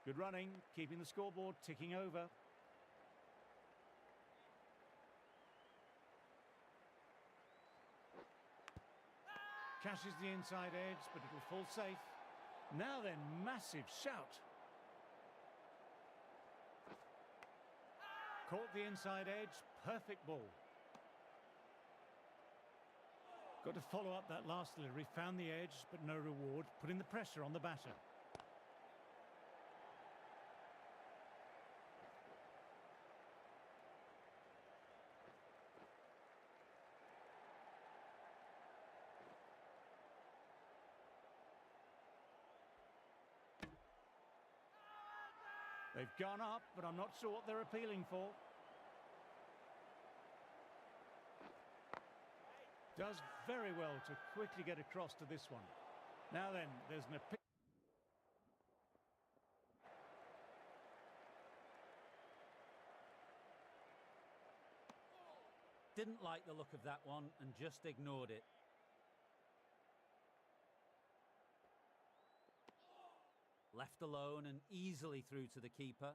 Good running, keeping the scoreboard ticking over. Cashes the inside edge, but it'll fall safe. Now then, massive shout. Caught the inside edge, perfect ball. Got to follow up that last delivery, found the edge, but no reward, putting the pressure on the batter. They've gone up, but I'm not sure what they're appealing for. Does very well to quickly get across to this one. Now then, there's an appeal. Didn't like the look of that one and just ignored it. Left alone and easily through to the keeper.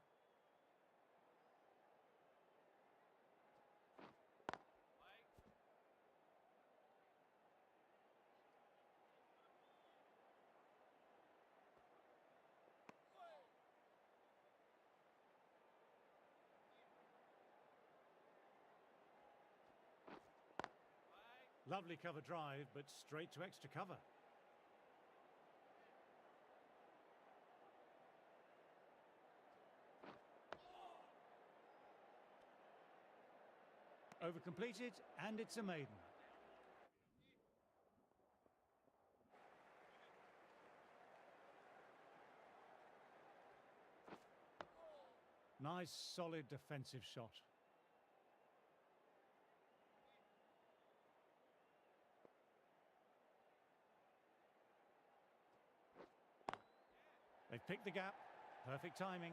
Lovely cover drive, but straight to extra cover. Over completed, and it's a maiden. Nice, solid defensive shot. They've picked the gap. Perfect timing.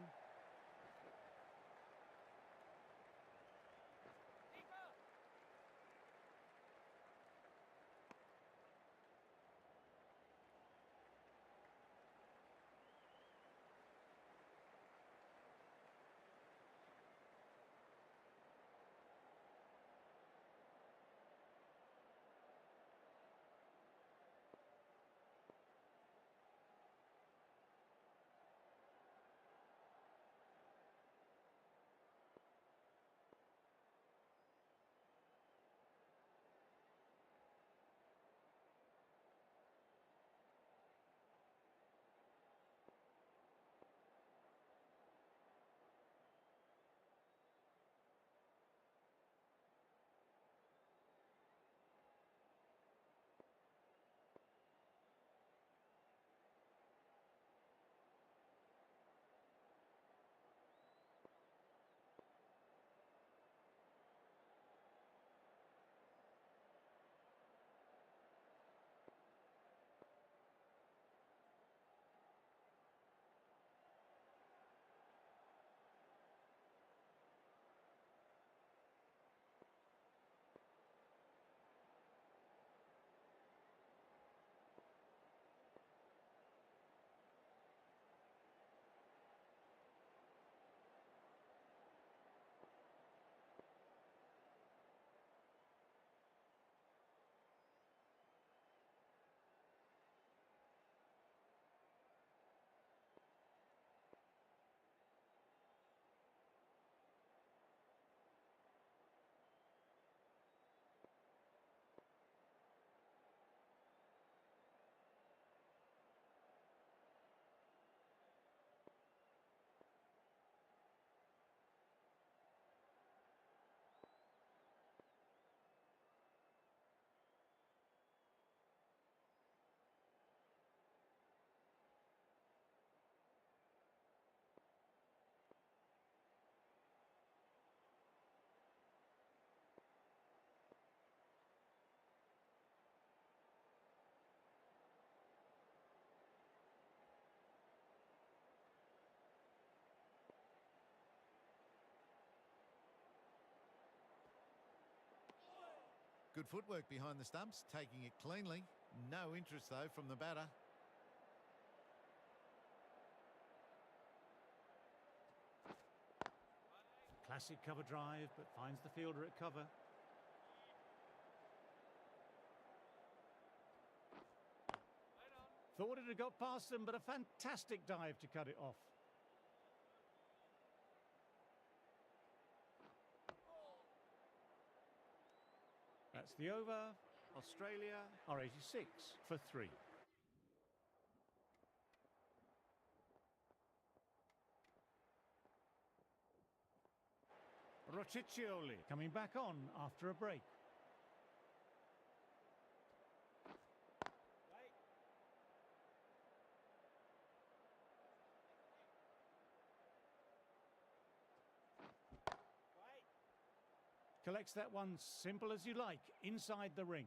Good footwork behind the stumps, taking it cleanly. No interest, though, from the batter. Classic cover drive, but finds the fielder at cover. Thought it had got past them, but a fantastic dive to cut it off. That's the over. Australia are 86 for 3. Rociccioli coming back on after a break. Collects that one simple as you like, inside the ring.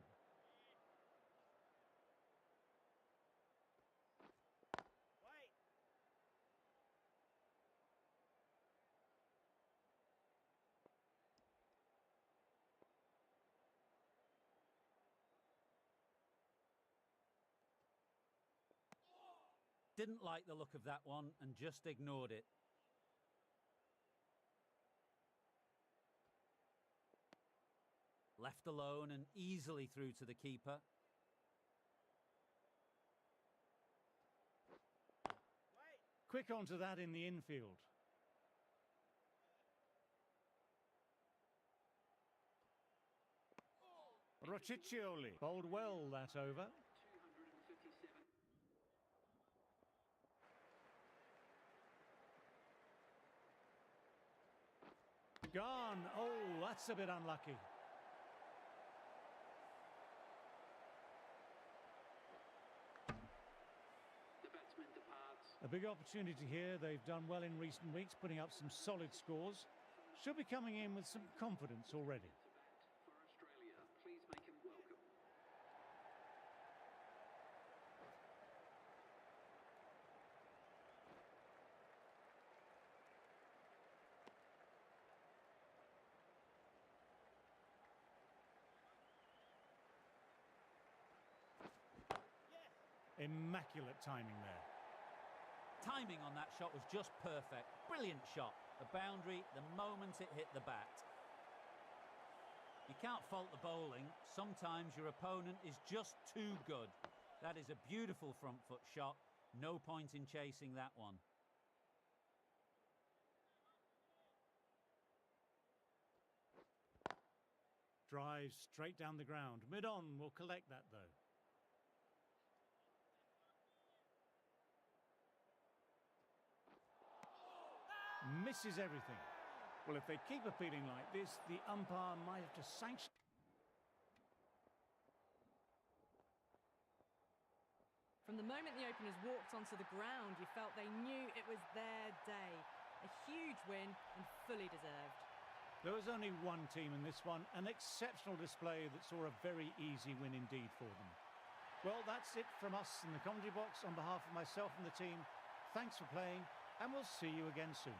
Didn't like the look of that one and just ignored it. Left alone and easily through to the keeper. Quick onto that in the infield. Rociccioli bowled well that over. 257. Gone. Oh, that's a bit unlucky. The batsman departs. A big opportunity here. They've done well in recent weeks, putting up some solid scores. Should be coming in with some confidence already. To bat for Australia. Please make him welcome. Immaculate timing there. Timing on that shot was just perfect. Brilliant shot. A boundary the moment it hit the bat. You can't fault the bowling. Sometimes your opponent is just too good. That is a beautiful front foot shot. No point in chasing that one. Drives straight down the ground. Mid-on will collect that though. Misses everything. Well, if they keep appealing like this, the umpire might have to sanction. From the moment the openers walked onto the ground, you felt they knew it was their day. A huge win and fully deserved. There was only one team in this one, an exceptional display that saw a very easy win indeed for them. Well, that's it from us in the commentary box on behalf of myself and the team. Thanks for playing, and we'll see you again soon.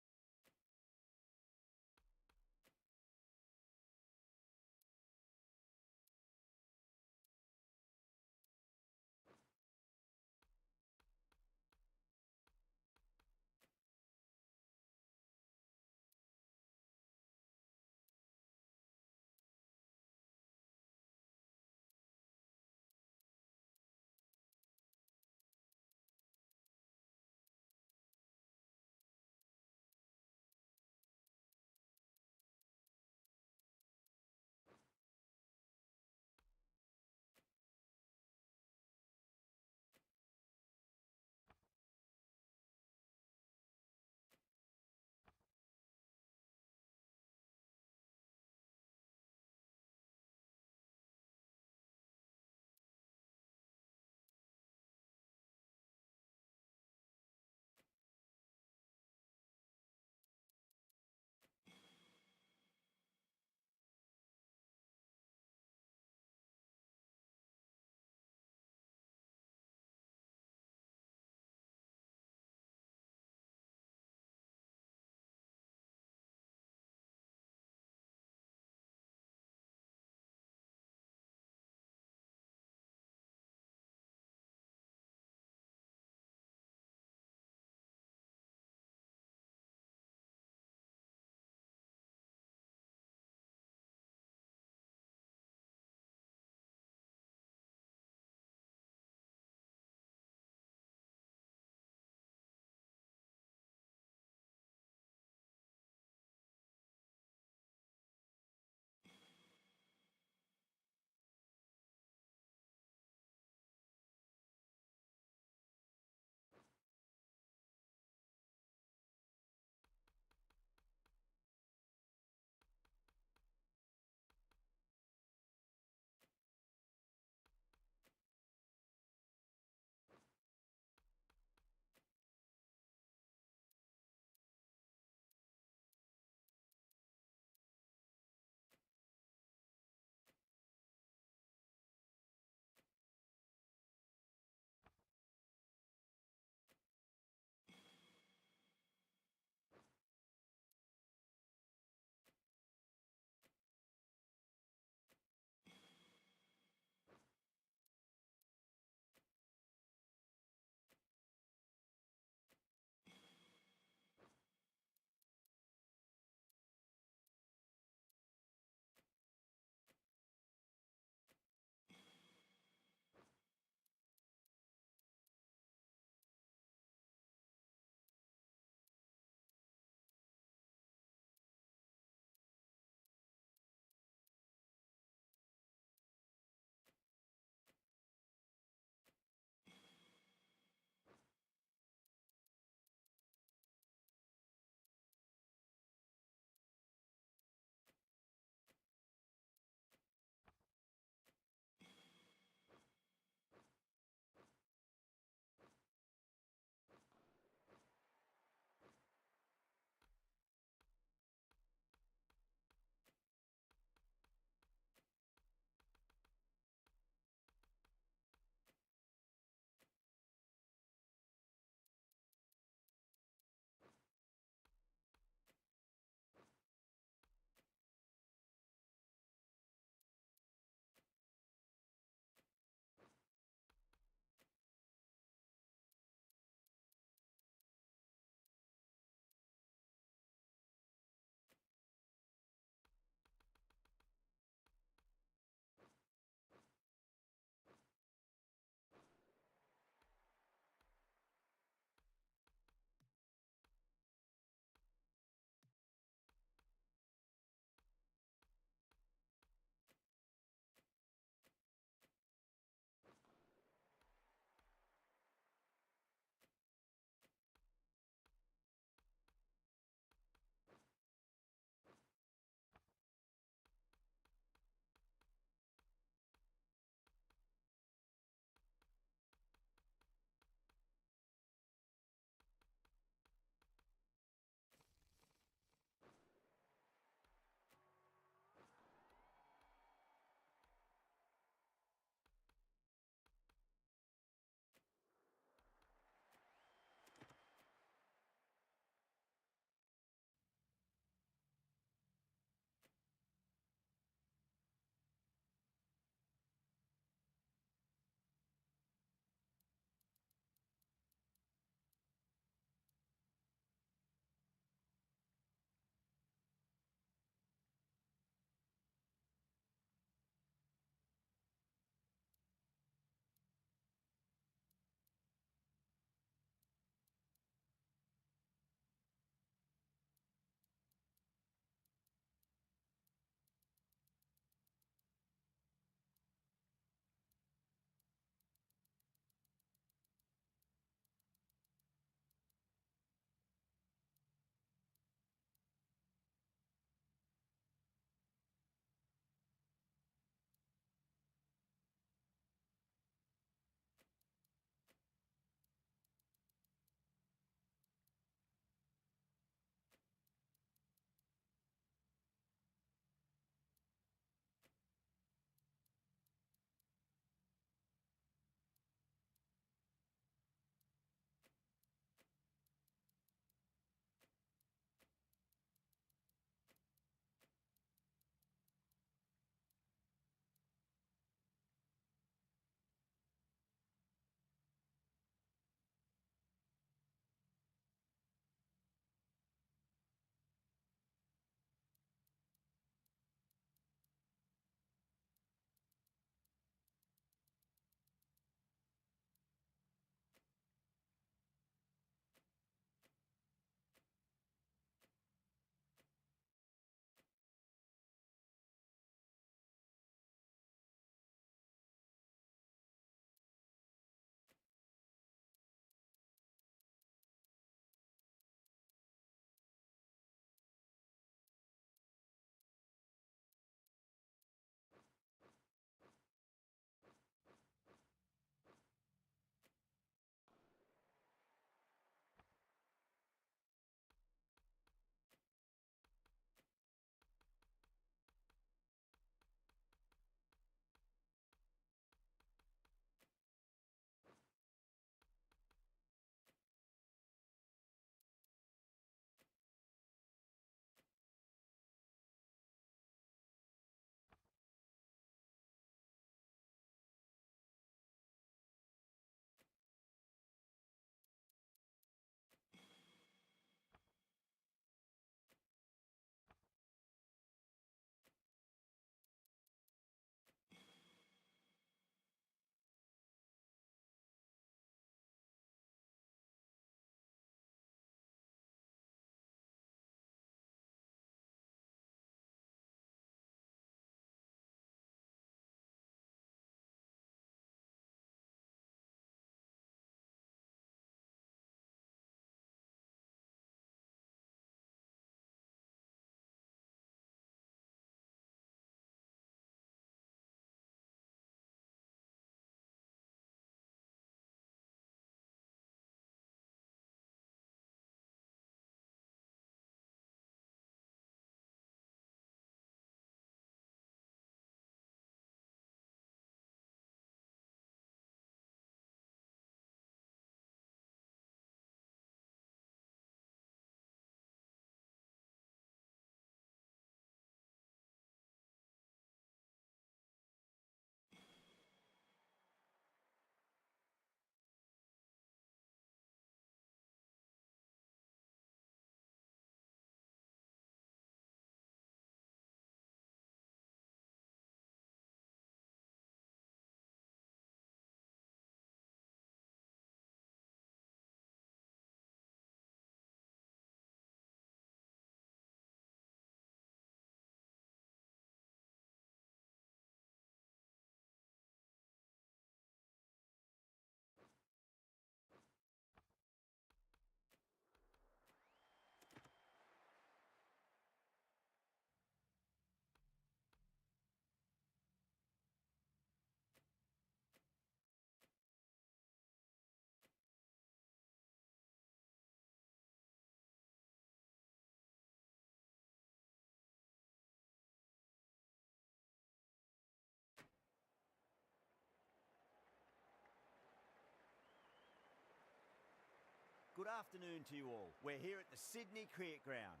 Good afternoon to you all. We're here at the Sydney Cricket Ground.